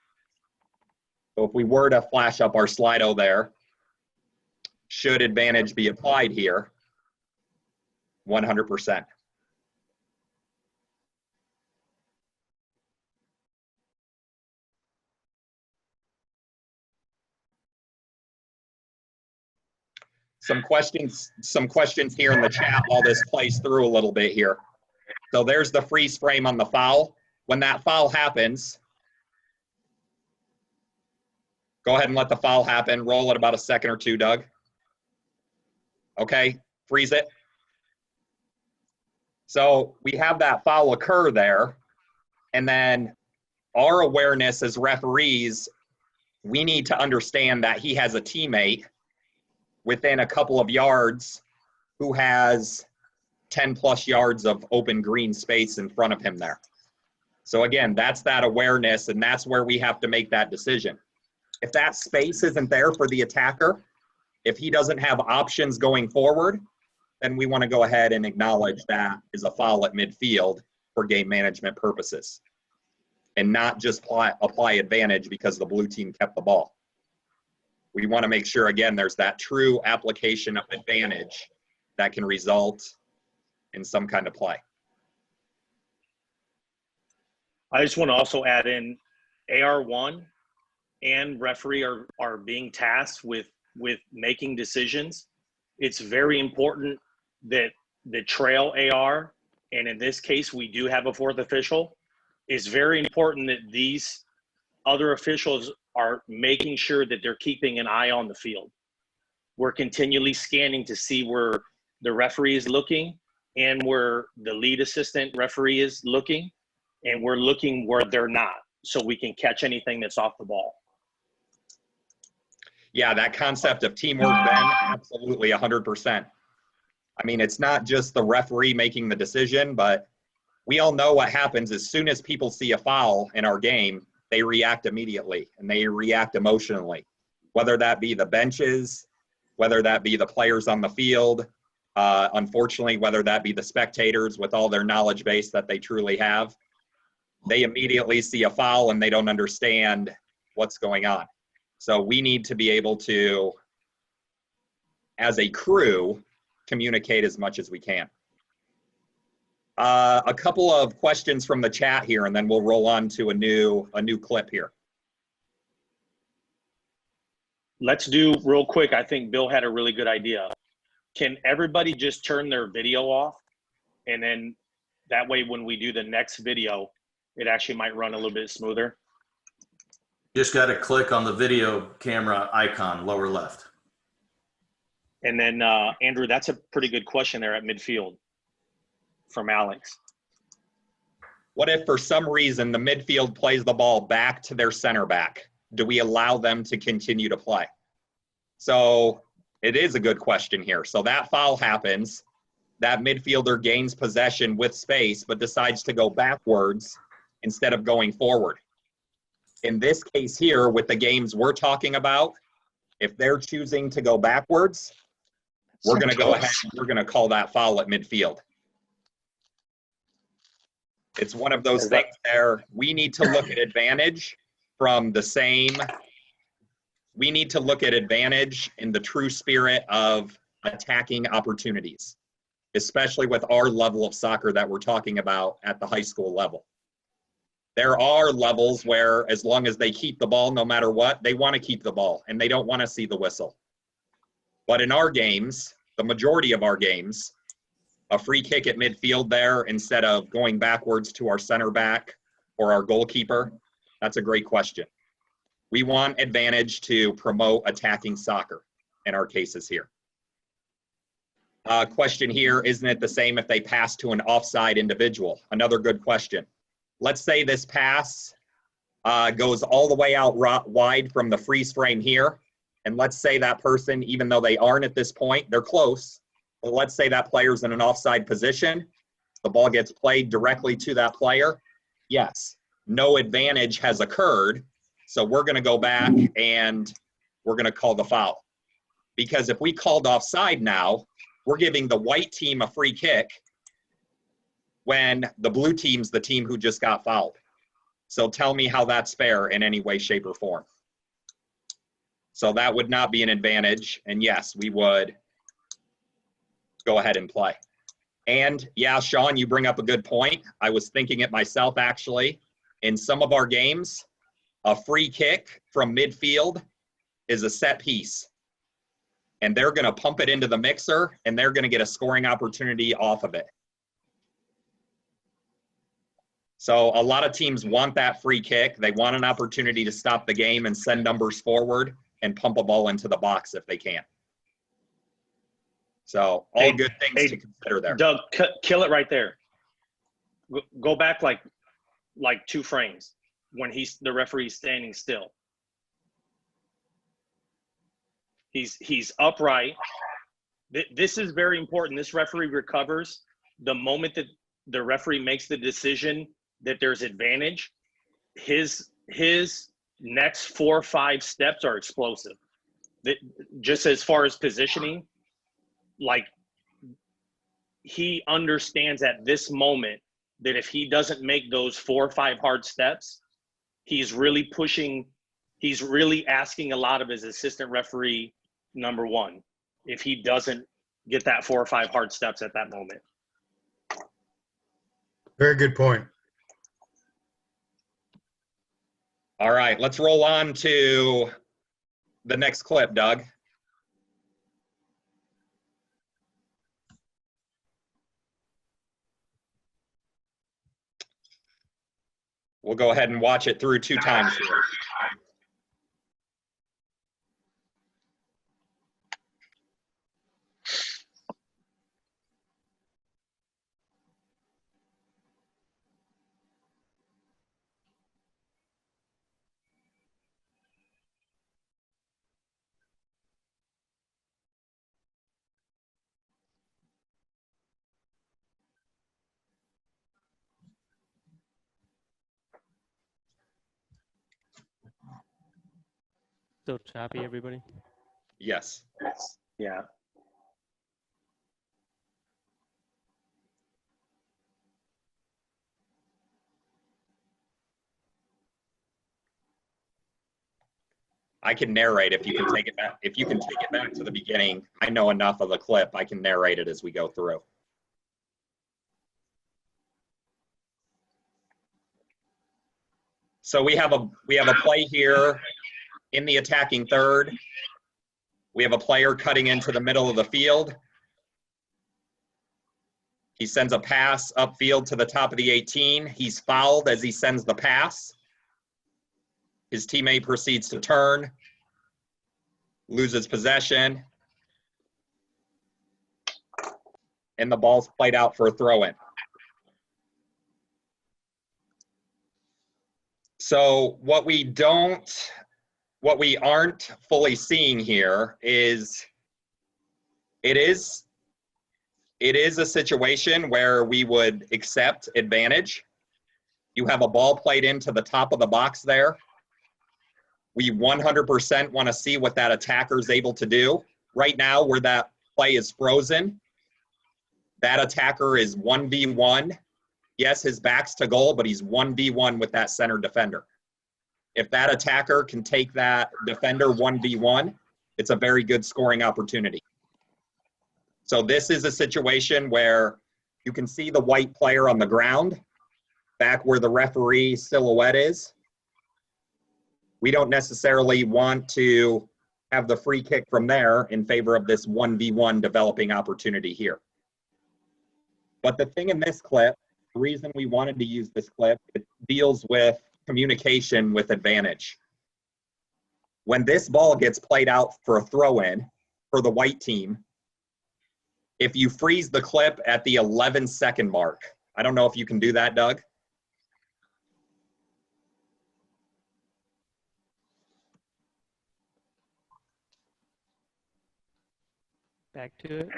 So if we were to flash up our Slido there, should advantage be applied here? 100%. Some questions here in the chat while this plays through a little bit here. So there's the freeze frame on the foul. When that foul happens, go ahead and let the foul happen. Roll it about a second or two, Doug. Okay, freeze it. So we have that foul occur there, and then our awareness as referees, we need to understand that he has a teammate within a couple of yards who has 10 plus yards of open green space in front of him there. So again, that's that awareness, and that's where we have to make that decision. If that space isn't there for the attacker, if he doesn't have options going forward, then we want to go ahead and acknowledge that is a foul at midfield for game management purposes, and not just apply advantage because the blue team kept the ball. We want to make sure, again, there's that true application of advantage that can result in some kind of play. I just want to also add in AR1 and referee are being tasked with making decisions. It's very important that the trail AR, and in this case, we do have a fourth official, it's very important that these other officials are making sure that they're keeping an eye on the field. We're continually scanning to see where the referee is looking and where the lead assistant referee is looking, and we're looking where they're not, so we can catch anything that's off the ball. Yeah, that concept of teamwork, Ben, absolutely 100%. I mean, it's not just the referee making the decision, but we all know what happens as soon as people see a foul in our game, they react immediately and they react emotionally, whether that be the benches, whether that be the players on the field, unfortunately, whether that be the spectators with all their knowledge base that they truly have. They immediately see a foul and they don't understand what's going on. So we need to be able to, as a crew, communicate as much as we can. A couple of questions from the chat here, and then we'll roll on to a new clip here. Let's do real quick. I think Bill had a really good idea. Can everybody just turn their video off? And then that way, when we do the next video, it actually might run a little bit smoother. Just got to click on the video camera icon, lower left. And then, Andrew, that's a pretty good question there at midfield from Alex. What if for some reason the midfield plays the ball back to their center back? Do we allow them to continue to play? So it is a good question here. So that foul happens, that midfielder gains possession with space, but decides to go backwards instead of going forward. In this case here, with the games we're talking about, if they're choosing to go backwards, we're going to go ahead and we're going to call that foul at midfield. It's one of those things there. We need to look at advantage from the same. We need to look at advantage in the true spirit of attacking opportunities, especially with our level of soccer that we're talking about at the high school level. There are levels where as long as they keep the ball, no matter what, they want to keep the ball and they don't want to see the whistle. But in our games, the majority of our games, a free kick at midfield there instead of going backwards to our center back or our goalkeeper, that's a great question. We want advantage to promote attacking soccer in our cases here. Question here, isn't it the same if they pass to an offside individual? Another good question. Let's say this pass goes all the way out wide from the freeze frame here. And let's say that person, even though they aren't at this point, they're close. But let's say that player's in an offside position. The ball gets played directly to that player. Yes, no advantage has occurred. So we're going to go back and we're going to call the foul. Because if we called offside now, we're giving the white team a free kick when the blue team's the team who just got fouled. So tell me how that's fair in any way, shape, or form. So that would not be an advantage. And yes, we would go ahead and play. And yeah, Sean, you bring up a good point. I was thinking it myself, actually. In some of our games, a free kick from midfield is a set piece. And they're going to pump it into the mixer, and they're going to get a scoring opportunity off of it. So a lot of teams want that free kick. They want an opportunity to stop the game and send numbers forward and pump a ball into the box if they can. So all good things to consider there. Doug, kill it right there. Go back like 2 frames when the referee's standing still. He's upright. This is very important. This referee recovers the moment that the referee makes the decision that there's advantage, his next 4 or 5 steps are explosive. That just as far as positioning, like he understands at this moment that if he doesn't make those 4 or 5 hard steps, he's really pushing, he's really asking a lot of his assistant referee, number one, if he doesn't get that 4 or 5 hard steps at that moment. Very good point. All right, let's roll on to the next clip, Doug. We'll go ahead and watch it through 2 times here. Still choppy, everybody? Yes. Yeah. I can narrate if you can take it back. If you can take it back to the beginning, I know enough of the clip. I can narrate it as we go through. So we have a play here in the attacking third. We have a player cutting into the middle of the field. He sends a pass upfield to the top of the 18. He's fouled as he sends the pass. His teammate proceeds to turn, loses possession, and the ball's played out for a throw-in. So what we aren't fully seeing here is it is a situation where we would accept advantage. You have a ball played into the top of the box there. We 100% want to see what that attacker is able to do. Right now, where that play is frozen, that attacker is 1v1. Yes, his back's to goal, but he's 1v1 with that center defender. If that attacker can take that defender 1v1, it's a very good scoring opportunity. So this is a situation where you can see the white player on the ground, back where the referee silhouette is. We don't necessarily want to have the free kick from there in favor of this 1v1 developing opportunity here. But the thing in this clip, the reason we wanted to use this clip, it deals with communication with advantage. When this ball gets played out for a throw-in for the white team, if you freeze the clip at the 11-second mark, I don't know if you can do that, Doug. Back to it.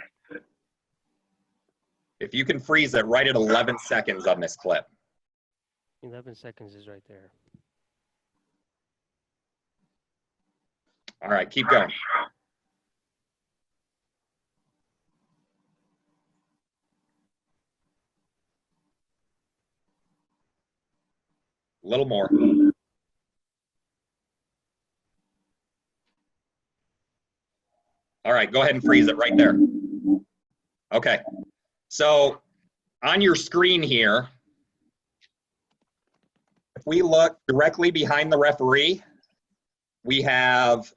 If you can freeze it right at 11 seconds on this clip. 11 seconds is right there. All right, keep going. A little more. All right, go ahead and freeze it right there. Okay, so on your screen here, if we look directly behind the referee, we have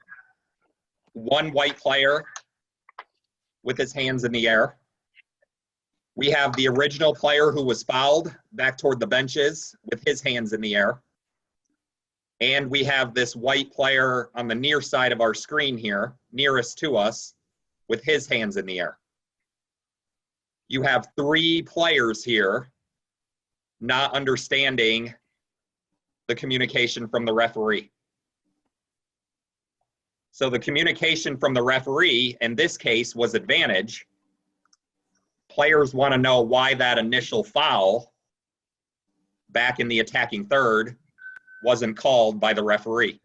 one white player with his hands in the air. We have the original player who was fouled back toward the benches with his hands in the air. And we have this white player on the near side of our screen here, nearest to us, with his hands in the air. You have 3 players here not understanding the communication from the referee. So the communication from the referee, in this case, was advantage. Players want to know why that initial foul back in the attacking third wasn't called by the referee.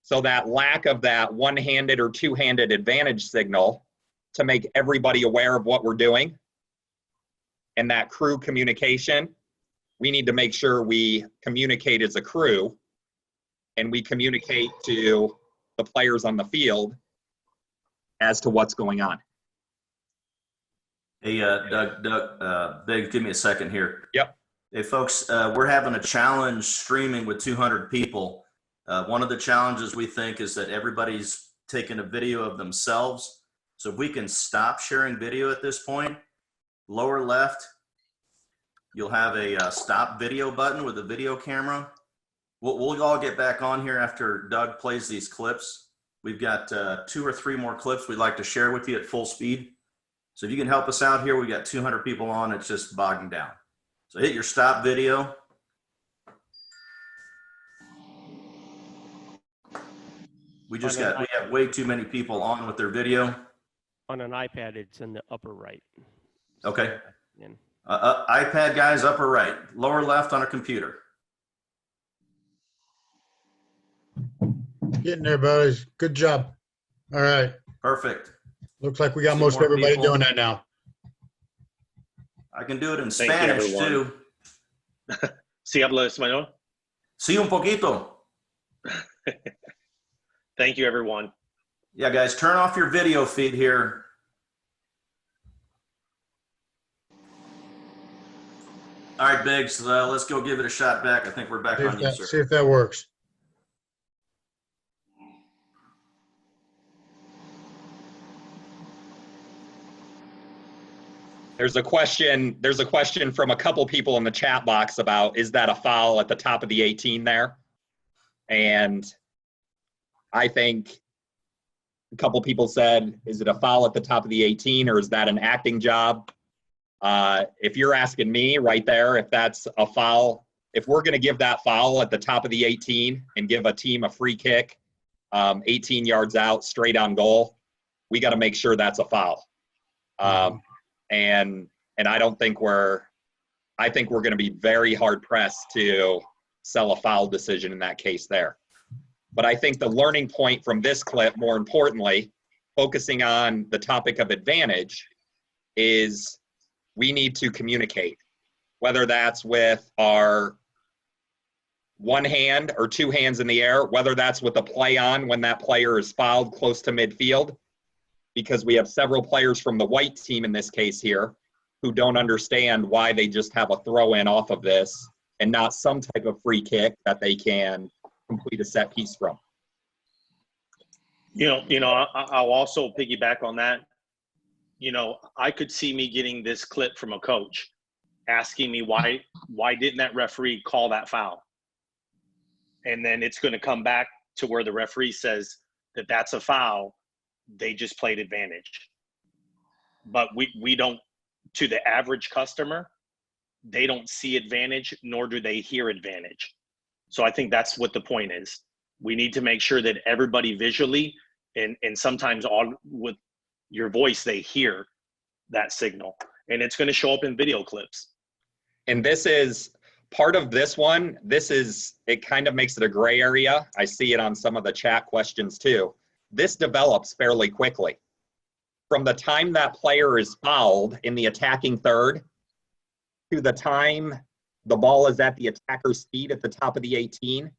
So that lack of that one-handed or two-handed advantage signal to make everybody aware of what we're doing and that crew communication, we need to make sure we communicate as a crew and we communicate to the players on the field as to what's going on. Hey, Doug, Biggs, give me a second here. Yep. Hey, folks, we're having a challenge streaming with 200 people. One of the challenges we think is that everybody's taking a video of themselves. So if we can stop sharing video at this point, lower left, you'll have a stop video button with a video camera. We'll all get back on here after Doug plays these clips. We've got 2 or 3 more clips we'd like to share with you at full speed. So if you can help us out here, we got 200 people on, it's just bogging down. So hit your stop video. We have way too many people on with their video. On an iPad, it's in the upper right. Okay. And iPad guys, upper right, lower left on a computer. Getting there, buddies. Good job. All right. Perfect. Looks like we got Two most more everybody people. doing that now. I can do it in Thank you, Spanish everyone. too. ¿Sí habla español? Sí, un poquito. Thank you, everyone. Yeah, guys, turn off your video feed here. All right, Biggs, let's go give it a shot back. I think we're back on you, See sir. if that works. There's a question from a couple people in the chat box about, is that a foul at the top of the 18 there? And I think a couple people said, is it a foul at the top of the 18 or is that an acting job? If you're asking me right there, if that's a foul, if we're going to give that foul at the top of the 18 and give a team a free kick, 18 yards out, straight on goal, we got to make sure that's a foul. And I don't think I think we're going to be very hard pressed to sell a foul decision in that case there. But I think the learning point from this clip, more importantly, focusing on the topic of advantage, is we need to communicate, whether that's with our one hand or two hands in the air, whether that's with a play on when that player is fouled close to midfield, because we have several players from the white team in this case here who don't understand why they just have a throw in off of this and not some type of free kick that they can complete a set piece from. I'll also piggyback on that. I could see me getting this clip from a coach asking me why didn't that referee call that foul? And then it's going to come back to where the referee says that that's a foul. They just played advantage. But we don't, to the average customer, they don't see advantage, nor do they hear advantage. So I think that's what the point is. We need to make sure that everybody visually and sometimes all with your voice, they hear that signal. And it's going to show up in video clips. And this is part of this one. It kind of makes it a gray area. I see it on some of the chat questions too. This develops fairly quickly. From the time that player is fouled in the attacking third to the time the ball is at the attacker's feet at the top of the 18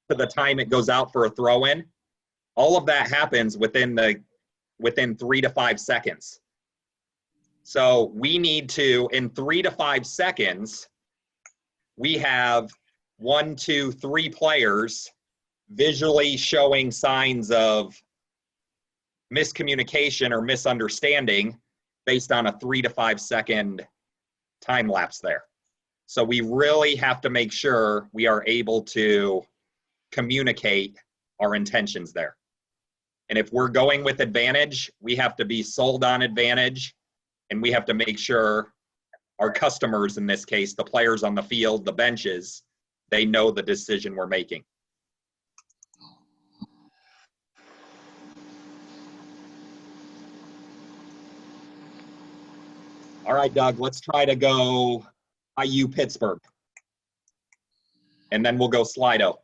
to the time it goes out for a throw-in, all of that happens within 3 to 5 seconds. So we need to, in 3 to 5 seconds, we have 1, 2, 3 players visually showing signs of miscommunication or misunderstanding based on a 3 to 5 second time lapse there. So we really have to make sure we are able to communicate our intentions there. And if we're going with advantage, we have to be sold on advantage, and we have to make sure our customers, in this case, the players on the field, the benches, they know the decision we're making. All right, Doug, let's try to go IU Pittsburgh. and then we'll go Slido.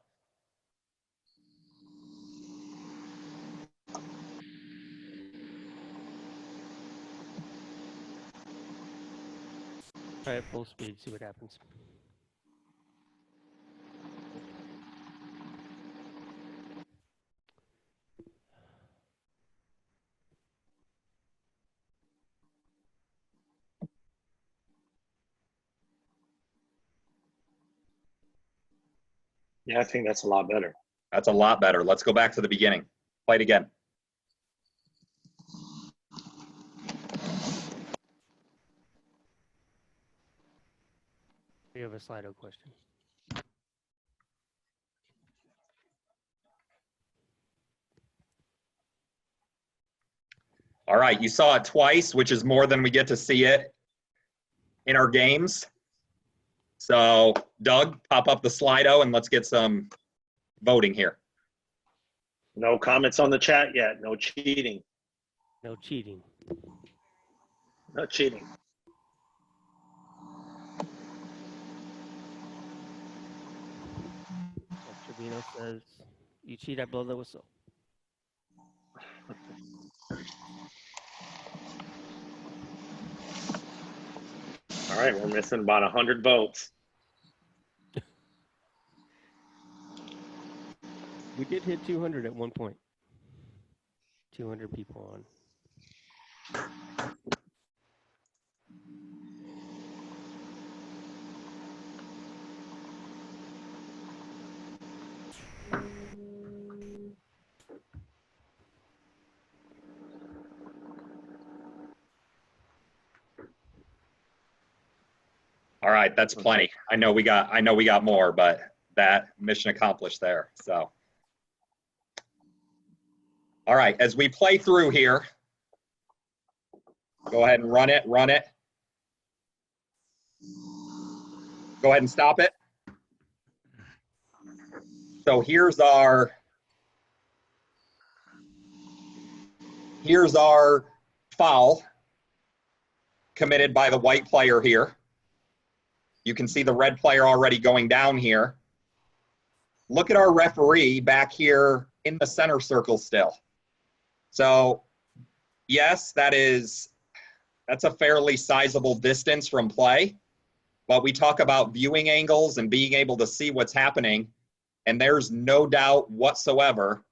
Try it full speed, see what happens. Yeah, I think that's a lot better. That's a lot better. Let's go back to the beginning. Play it again. We have a Slido question. All right, you saw it twice, which is more than we get to see it in our games. So, Doug, pop up the Slido and let's get some voting here. No comments on the chat yet. No cheating. No cheating. No cheating. Trevino says, you cheat, I blow the whistle. All right, we're missing about 100 votes. We did hit 200 at one point. 200 people on. All right, that's plenty. I know we got more, but that mission accomplished there. So, all right, as we play through here, go ahead and run it. Go ahead and stop it. So here's our foul committed by the white player here. You can see the red player already going down here. Look at our referee back here in the center circle still. So yes, that's a fairly sizable distance from play, but we talk about viewing angles and being able to see what's happening, and there's no doubt whatsoever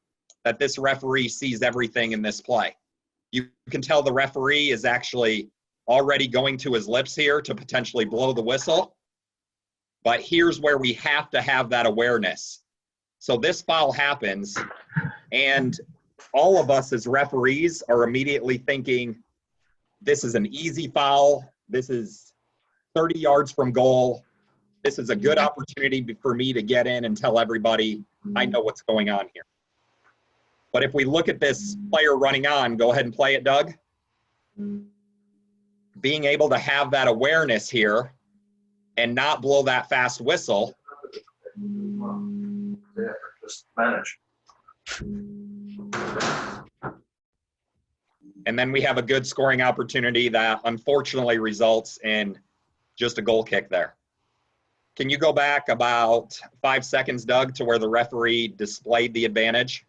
that this referee sees everything in this play. You can tell the referee is actually already going to his lips here to potentially blow the whistle. But here's where we have to have that awareness. So this foul happens, and all of us as referees are immediately thinking, this is an easy foul. This is 30 yards from goal. This is a good opportunity for me to get in and tell everybody I know what's going on here. But if we look at this player running on, go ahead and play it, Doug. Being able to have that awareness here and not blow that fast whistle. Yeah, just manage. And then we have a good scoring opportunity that unfortunately results in just a goal kick there. Can you go back about 5 seconds, Doug, to where the referee displayed the advantage?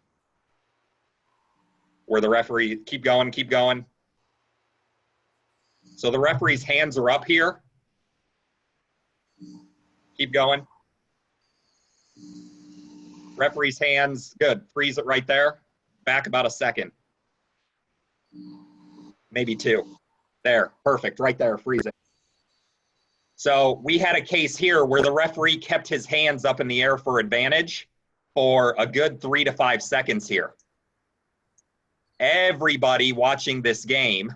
Where the referee, keep going. So the referee's hands are up here. Keep going. Referee's hands, good. Freeze it right there. Back about a second. Maybe 2. There, perfect, right there, freeze it. So we had a case here where the referee kept his hands up in the air for advantage for a good 3 to 5 seconds here. Everybody watching this game,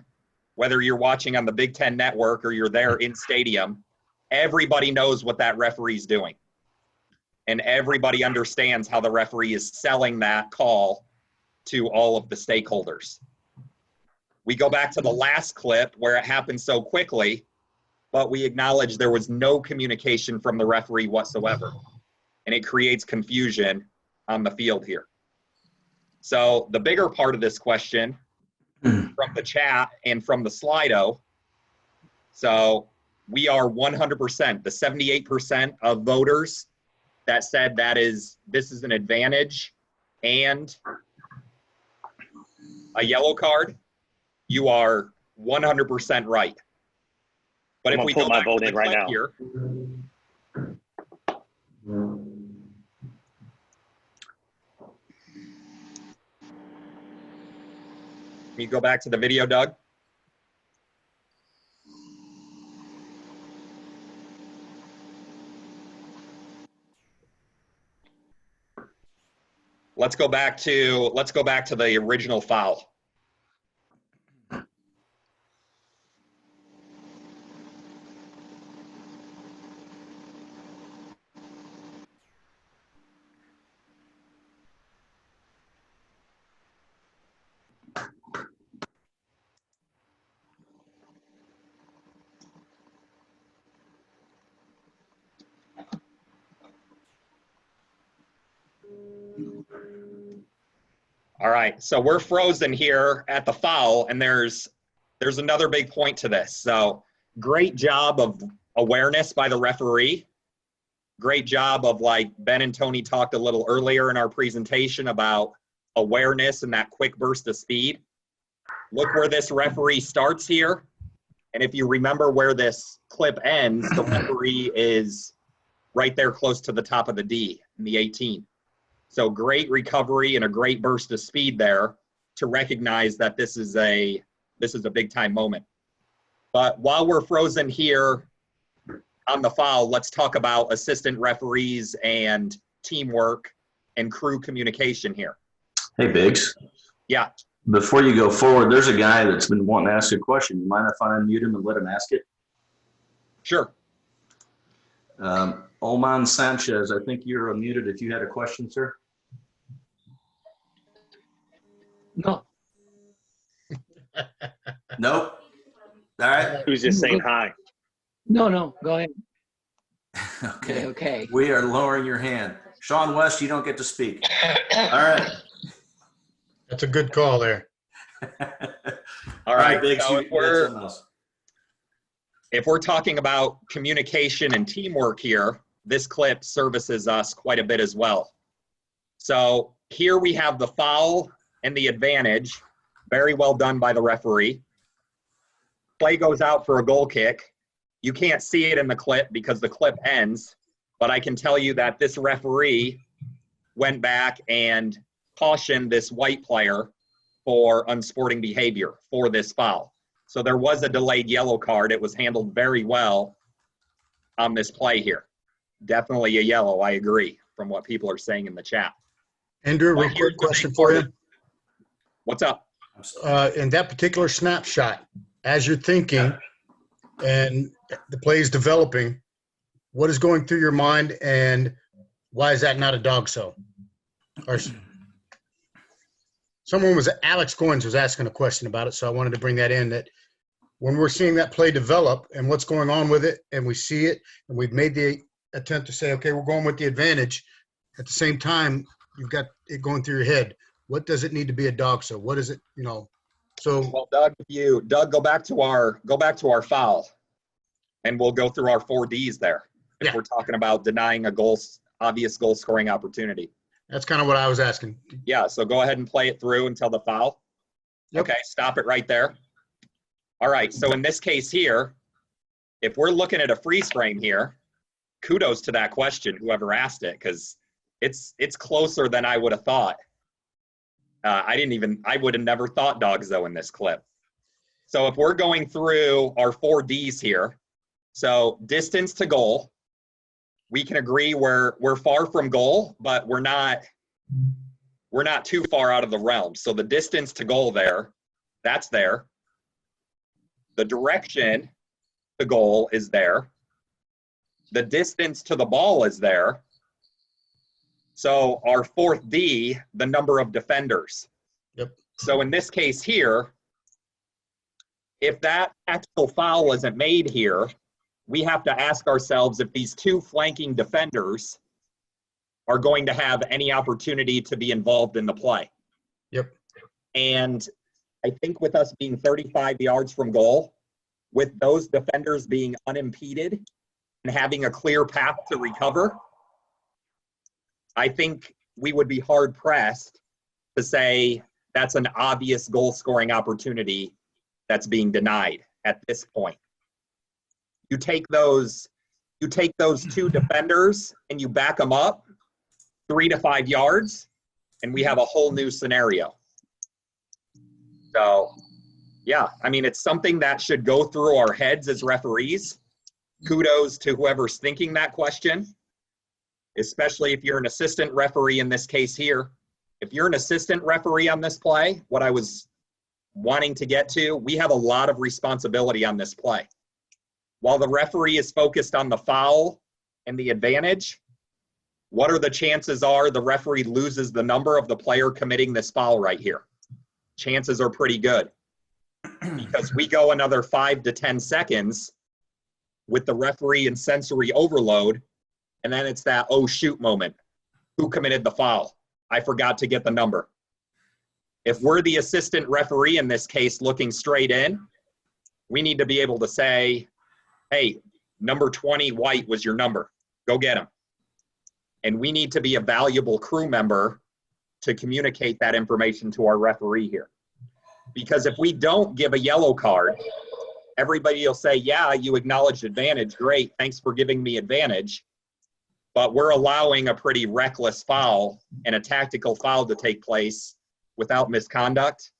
whether you're watching on the Big Ten Network or you're there in stadium, everybody knows what that referee's doing. And everybody understands how the referee is selling that call to all of the stakeholders. We go back to the last clip where it happened so quickly, but we acknowledge there was no communication from the referee whatsoever. And it creates confusion on the field here. So the bigger part of this question from the chat and from the Slido, so we are 100%, the 78% of voters that said this is an advantage and a yellow card, you are 100% right. But I'm if gonna we put go my back to vote the in right clip now. here, can you go back to the video, Doug? Let's go back to the original foul. All right, so we're frozen here at the foul, and there's another big point to this. So great job of awareness by the referee. Great job of, like Ben and Tony talked a little earlier in our presentation about awareness and that quick burst of speed. Look where this referee starts here. And if you remember where this clip ends, the referee is right there close to the top of the D in the 18. So great recovery and a great burst of speed there to recognize that this is a big time moment. But while we're frozen here on the foul, let's talk about assistant referees and teamwork and crew communication here. Hey, Biggs. Yeah. Before you go forward, there's a guy that's been wanting to ask a question. You mind if I unmute him and let him ask it? Sure. Oman Sanchez, I think you're unmuted if you had a question, sir. No. Nope. All right. Who's just saying hi? No, go ahead. Okay. Okay. We are lowering your hand. Sean West, you don't get to speak. All right. That's a good call there. All right. Biggs, So you got something else. if we're talking about communication and teamwork here, this clip services us quite a bit as well. So here we have the foul and the advantage. Very well done by the referee. Play goes out for a goal kick. You can't see it in the clip because the clip ends, but I can tell you that this referee went back and cautioned this white player for unsporting behavior for this foul. So there was a delayed yellow card. It was handled very well on this play here. Definitely a yellow, I agree, from what people are saying in the chat. Andrew, real quick question for you. What's up? In that particular snapshot, as you're thinking and the play is developing, what is going through your mind and why is that not a dog so? Or Alex Goins was asking a question about it, so I wanted to bring that in, that when we're seeing that play develop and what's going on with it, and we see it, and we've made the attempt to say, okay, we're going with the advantage, at the same time, you've got it going through your head. What does it need to be a dog so? What is it, So Well, Doug, go back to our foul, and we'll go through our 4 Ds there. If we're talking about denying a obvious goal scoring opportunity. that's kind of what I was asking. Yeah, so go ahead and play it through until the foul. Yep. Okay, stop it right there. All right, so in this case here, if we're looking at a freeze frame here, kudos to that question, whoever asked it, because it's closer than I would have thought. I would have never thought dogs though in this clip. So if we're going through our 4 Ds here, so distance to goal, we can agree we're far from goal, but we're not too far out of the realm. So the distance to goal there, that's there. The direction to goal is there. The distance to the ball is there. So our 4th D, the number of defenders. Yep. So in this case here, if that tactical foul isn't made here, we have to ask ourselves if these 2 flanking defenders are going to have any opportunity to be involved in the play. Yep. And I think with us being 35 yards from goal, with those defenders being unimpeded and having a clear path to recover, I think we would be hard pressed to say that's an obvious goal scoring opportunity that's being denied at this point. You take those two defenders and you back them up 3 to 5 yards, and we have a whole new scenario. So, yeah, I mean, it's something that should go through our heads as referees. Kudos to whoever's thinking that question, especially if you're an assistant referee in this case here. If you're an assistant referee on this play, what I was wanting to get to, we have a lot of responsibility on this play. While the referee is focused on the foul and the advantage, what are the chances are the referee loses the number of the player committing this foul right here? Chances are pretty good, because we go another 5 to 10 seconds with the referee in sensory overload, and then it's that oh shoot moment. Who committed the foul? I forgot to get the number. If we're the assistant referee in this case looking straight in, we need to be able to say, hey, number 20 White was your number. Go get him. And we need to be a valuable crew member to communicate that information to our referee here. Because if we don't give a yellow card, everybody will say, yeah, you acknowledged advantage. Great, thanks for giving me advantage. But we're allowing a pretty reckless foul and a tactical foul to take place without misconduct.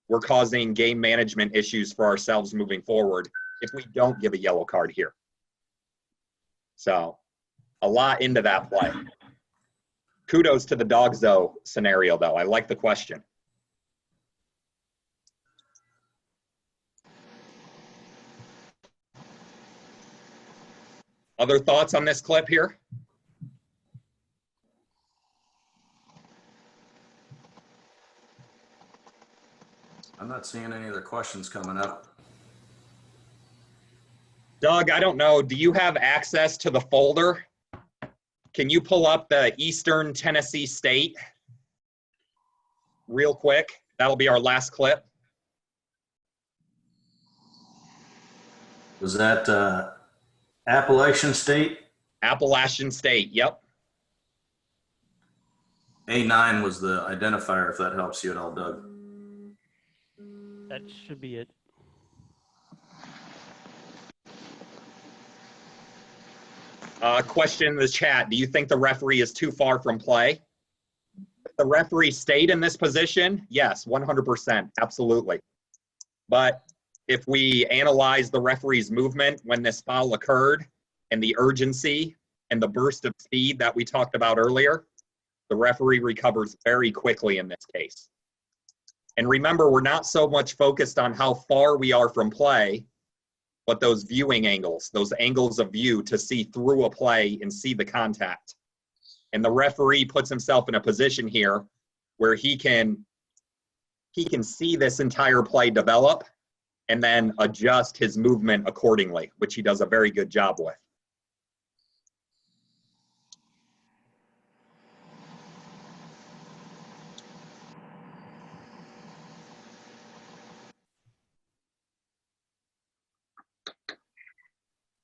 We're causing game management issues for ourselves moving forward if we don't give a yellow card here. So a lot into that play. Kudos to the Dogzo scenario, though. I like the question. Other thoughts on this clip here? I'm not seeing any other questions coming up. Doug, I don't know. Do you have access to the folder? Can you pull up the Eastern Tennessee State real quick? That'll be our last clip. Was that Appalachian State? Appalachian State, yep. A9 was the identifier, if that helps you at all, Doug. That should be it. Question in the chat. Do you think the referee is too far from play? If the referee stayed in this position, yes, 100%, absolutely. But if we analyze the referee's movement when this foul occurred and the urgency and the burst of speed that we talked about earlier, the referee recovers very quickly in this case. And remember, we're not so much focused on how far we are from play, but those viewing angles, those angles of view to see through a play and see the contact. And the referee puts himself in a position here where he can see this entire play develop and then adjust his movement accordingly, which he does a very good job with.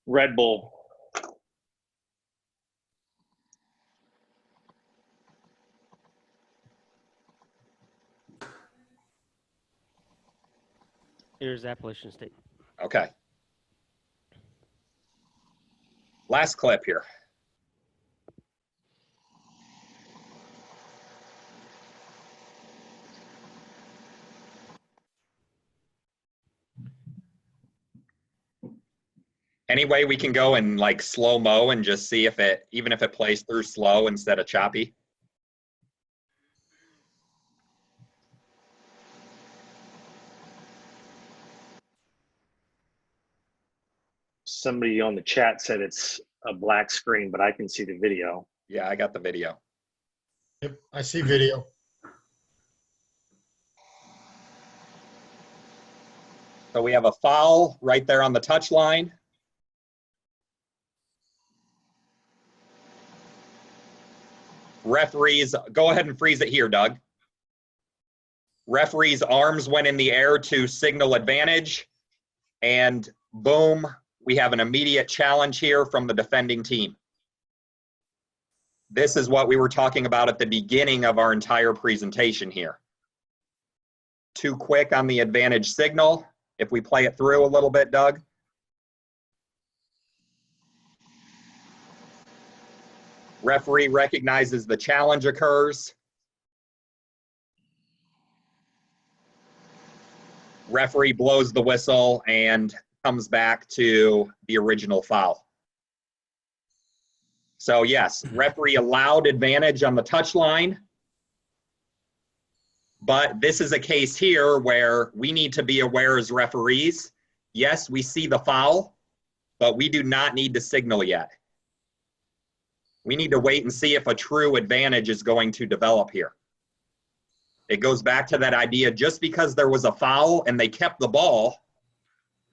Red Bull. Here's Appalachian State. Okay. Last clip here. Any way we can go and like slow-mo and just see if it, even if it plays through slow instead of choppy? Somebody on the chat said it's a black screen, but I can see the video. Yeah, I got the video. Yep, I see video. So we have a foul right there on the touch line. Referees, go ahead and freeze it here, Doug. Referee's arms went in the air to signal advantage, and boom, we have an immediate challenge here from the defending team. this is what we were talking about at the beginning of our entire presentation here. Too quick on the advantage signal. If we play it through a little bit, Doug. Referee recognizes the challenge occurs. Referee blows the whistle and comes back to the original foul. So yes, referee allowed advantage on the touch line, but this is a case here where we need to be aware as referees. Yes, we see the foul, but we do not need to signal yet. We need to wait and see if a true advantage is going to develop here. It goes back to that idea, just because there was a foul and they kept the ball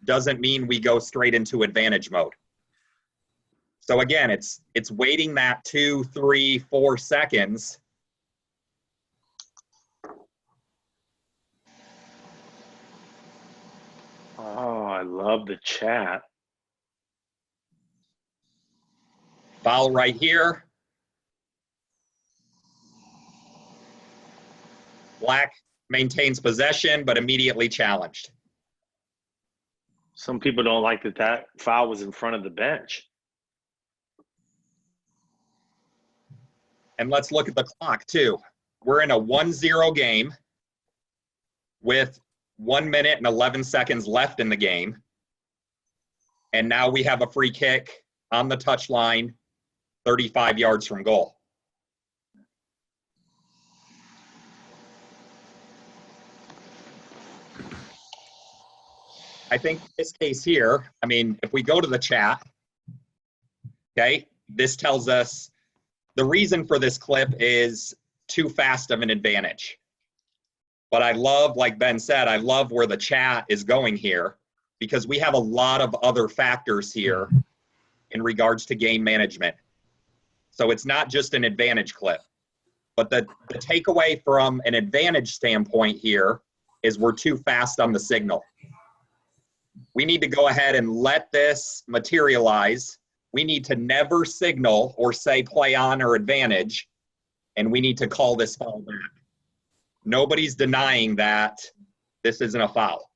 doesn't mean we go straight into advantage mode. So again, it's waiting that 2, 3, 4 seconds. Oh, I love the chat. Foul right here. Black maintains possession, but immediately challenged. Some people don't like that that foul was in front of the bench. And let's look at the clock too. We're in a 1-0 game with 1 minute and 11 seconds left in the game. And now we have a free kick on the touchline, 35 yards from goal. I think in this case here, I mean, if we go to the chat, okay, this tells us the reason for this clip is too fast of an advantage. But I love, like Ben said, I love where the chat is going here, because we have a lot of other factors here in regards to game management. So it's not just an advantage clip. But the takeaway from an advantage standpoint here is we're too fast on the signal. We need to go ahead and let this materialize. We need to never signal or say play on or advantage, and we need to call this foul back. Nobody's denying that this isn't a foul.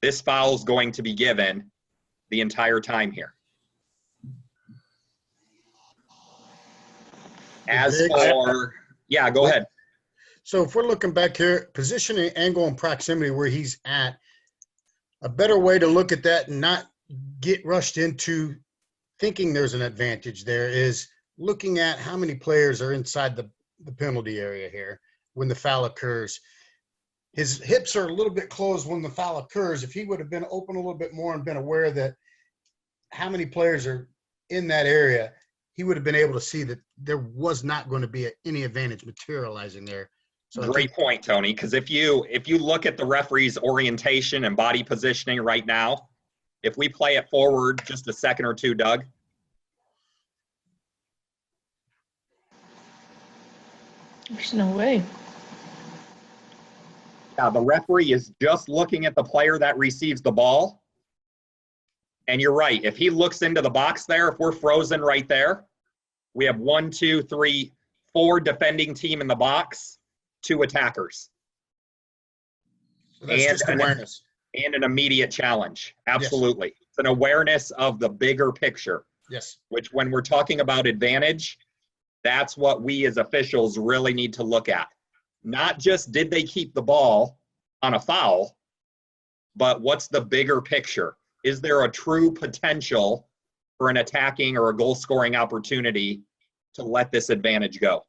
This foul is going to be given the entire time here. As for, yeah, go ahead. So if we're looking back here, positioning, angle, and proximity where he's at, a better way to look at that and not get rushed into thinking there's an advantage there is looking at how many players are inside the penalty area here when the foul occurs. His hips are a little bit closed when the foul occurs. If he would have been open a little bit more and been aware that how many players are in that area, he would have been able to see that there was not going to be any advantage materializing there. So great point, Tony, because if you look at the referee's orientation and body positioning right now, if we play it forward just a second or two, Doug. There's no way. Yeah, the referee is just looking at the player that receives the ball. And you're right, if he looks into the box there, if we're frozen right there, we have 1, 2, 3, 4 defending team in the box. 2 attackers. So that's just awareness. And an immediate challenge. Absolutely. Yes. It's an awareness of the bigger picture. Yes. Which when we're talking about advantage, that's what we as officials really need to look at. Not just did they keep the ball on a foul, but what's the bigger picture? Is there a true potential for an attacking or a goal scoring opportunity to let this advantage go?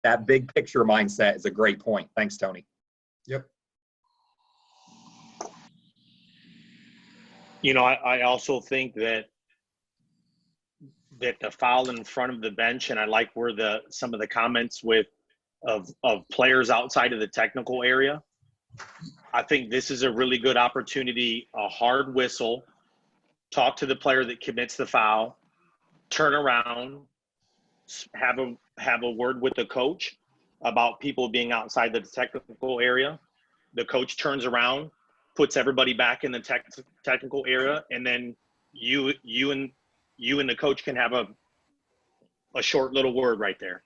That big picture mindset is a great point. Thanks, Tony. Yep. You know, I also think that the foul in front of the bench, and I like where some of the comments of players outside of the technical area. I think this is a really good opportunity, a hard whistle, talk to the player that commits the foul, turn around, have a word with the coach about people being outside the technical area. The coach turns around, puts everybody back in the technical area, and then you and the coach can have a short little word right there.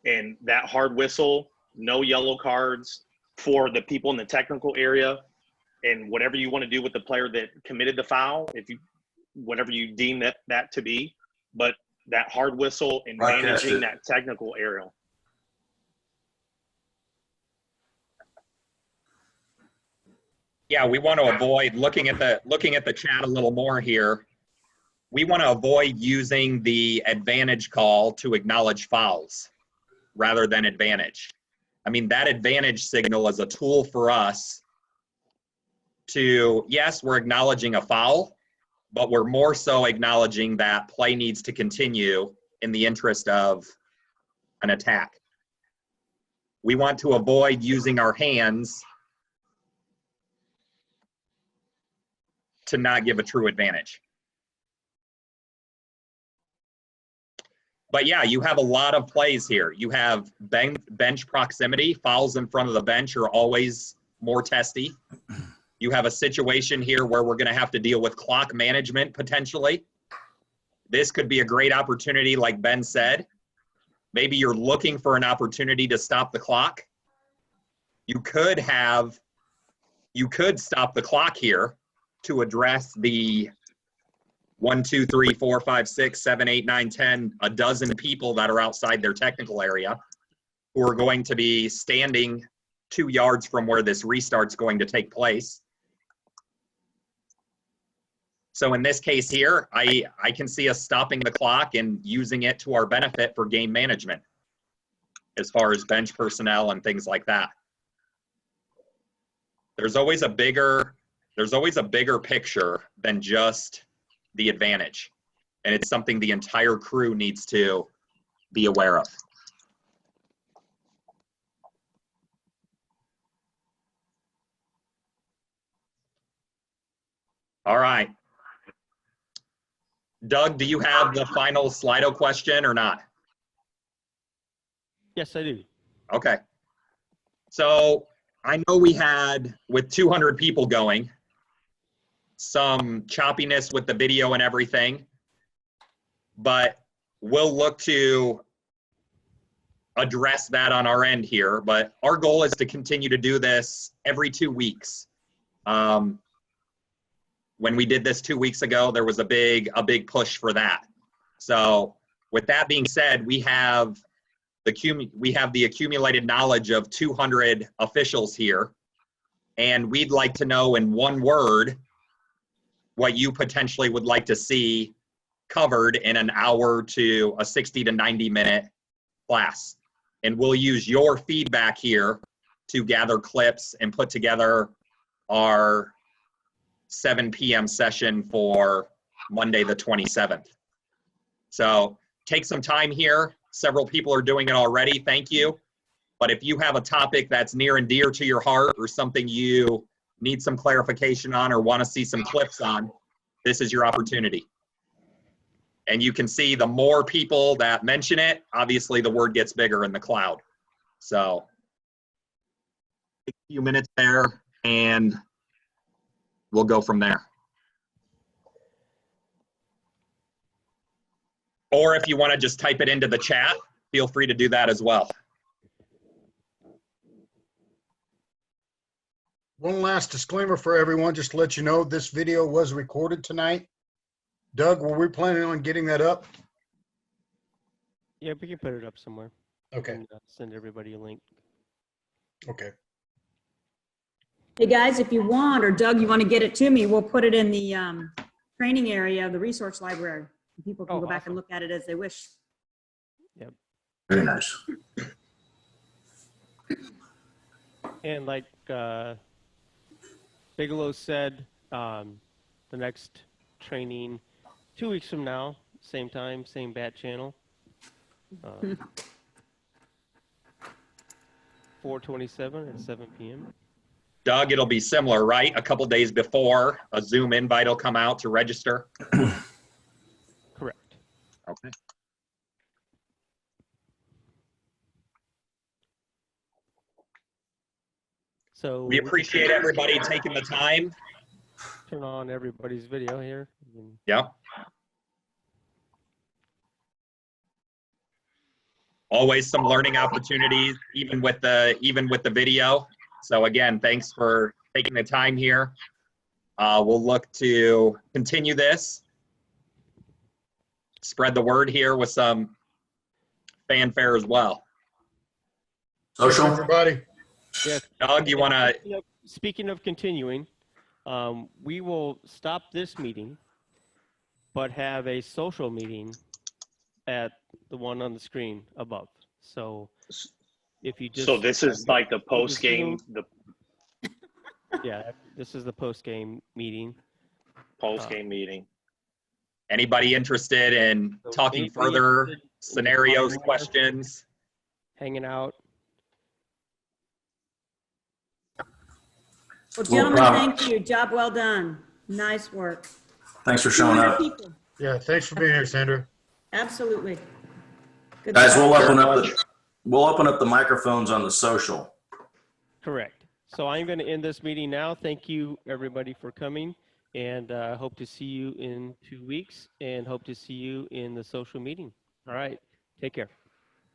And that hard whistle, no yellow cards for the people in the technical area, and whatever you want to do with the player that committed the foul, whatever you deem that to be, but that hard whistle and managing that technical area. Yeah, we want to avoid looking at the chat a little more here. We want to avoid using the advantage call to acknowledge fouls rather than advantage. I mean, that advantage signal is a tool for us to, yes, we're acknowledging a foul, but we're more so acknowledging that play needs to continue in the interest of an attack. We want to avoid using our hands to not give a true advantage. But yeah, you have a lot of plays here. You have bench proximity. Fouls in front of the bench are always more testy. You have a situation here where we're going to have to deal with clock management potentially. This could be a great opportunity, like Ben said. Maybe you're looking for an opportunity to stop the clock. You could stop the clock here to address the 1, 2, 3, 4, 5, 6, 7, 8, 9, 10, a dozen people that are outside their technical area who are going to be standing 2 yards from where this restart's going to take place. So in this case here, I can see us stopping the clock and using it to our benefit for game management as far as bench personnel and things like that. There's always a bigger picture than just the advantage. And it's something the entire crew needs to be aware of. All right. Doug, do you have the final Slido question or not? Yes, I do. Okay. So I know we had, with 200 people going, some choppiness with the video and everything, but we'll look to address that on our end here. But our goal is to continue to do this every 2 weeks. When we did this 2 weeks ago, there was a big push for that. So with that being said, we have the accumulated knowledge of 200 officials here, and we'd like to know in one word what you potentially would like to see covered in an hour to a 60 to 90 minute class. And we'll use your feedback here to gather clips and put together our 7 p.m. session for Monday the 27th. So take some time here. Several people are doing it already. Thank you. But if you have a topic that's near and dear to your heart or something you need some clarification on or want to see some clips on, this is your opportunity. And you can see the more people that mention it, obviously the word gets bigger in the cloud. So take a few minutes there and we'll go from there. Or if you want to just type it into the chat, feel free to do that as well. One last disclaimer for everyone, just to let you know, this video was recorded tonight. Doug, were we planning on getting that up? Yeah, we can put it up somewhere. Okay. And, send everybody a link. Okay. Hey guys, if you want, or Doug, you want to get it to me, we'll put it in the training area of the resource library. People can go back and look at it as they wish. Yep. Very nice. And like Bigelow said, the next training 2 weeks from now, same time, same bat channel. 4/27 at 7 p.m. Doug, it'll be similar, right? A couple days before, a Zoom invite will come out to register? Correct. Okay. So We appreciate everybody taking the time. turn on everybody's video here. Yep. always some learning opportunities, even with the video. So again, thanks for taking the time here. We'll look to continue this, spread the word here with some fanfare as well. Social? Everybody. Yes. Doug, you want to? Speaking of continuing, we will stop this meeting, but have a social meeting at the one on the screen above. So if you just So this is like the post game, yeah, this is the post game meeting. meeting. Anybody interested in So talking anybody further, interested in just scenarios, talking more, questions? hanging out? Well, gentlemen, thank you. Job well done. Nice work. Thanks for showing 200 up. people. Yeah, thanks for being here, Sandra. Absolutely. Good Guys, job. we'll open up the microphones on the social. Correct. So I'm going to end this meeting now. Thank you, everybody, for coming, and hope to see you in 2 weeks, and hope to see you in the social meeting. All right. Take care.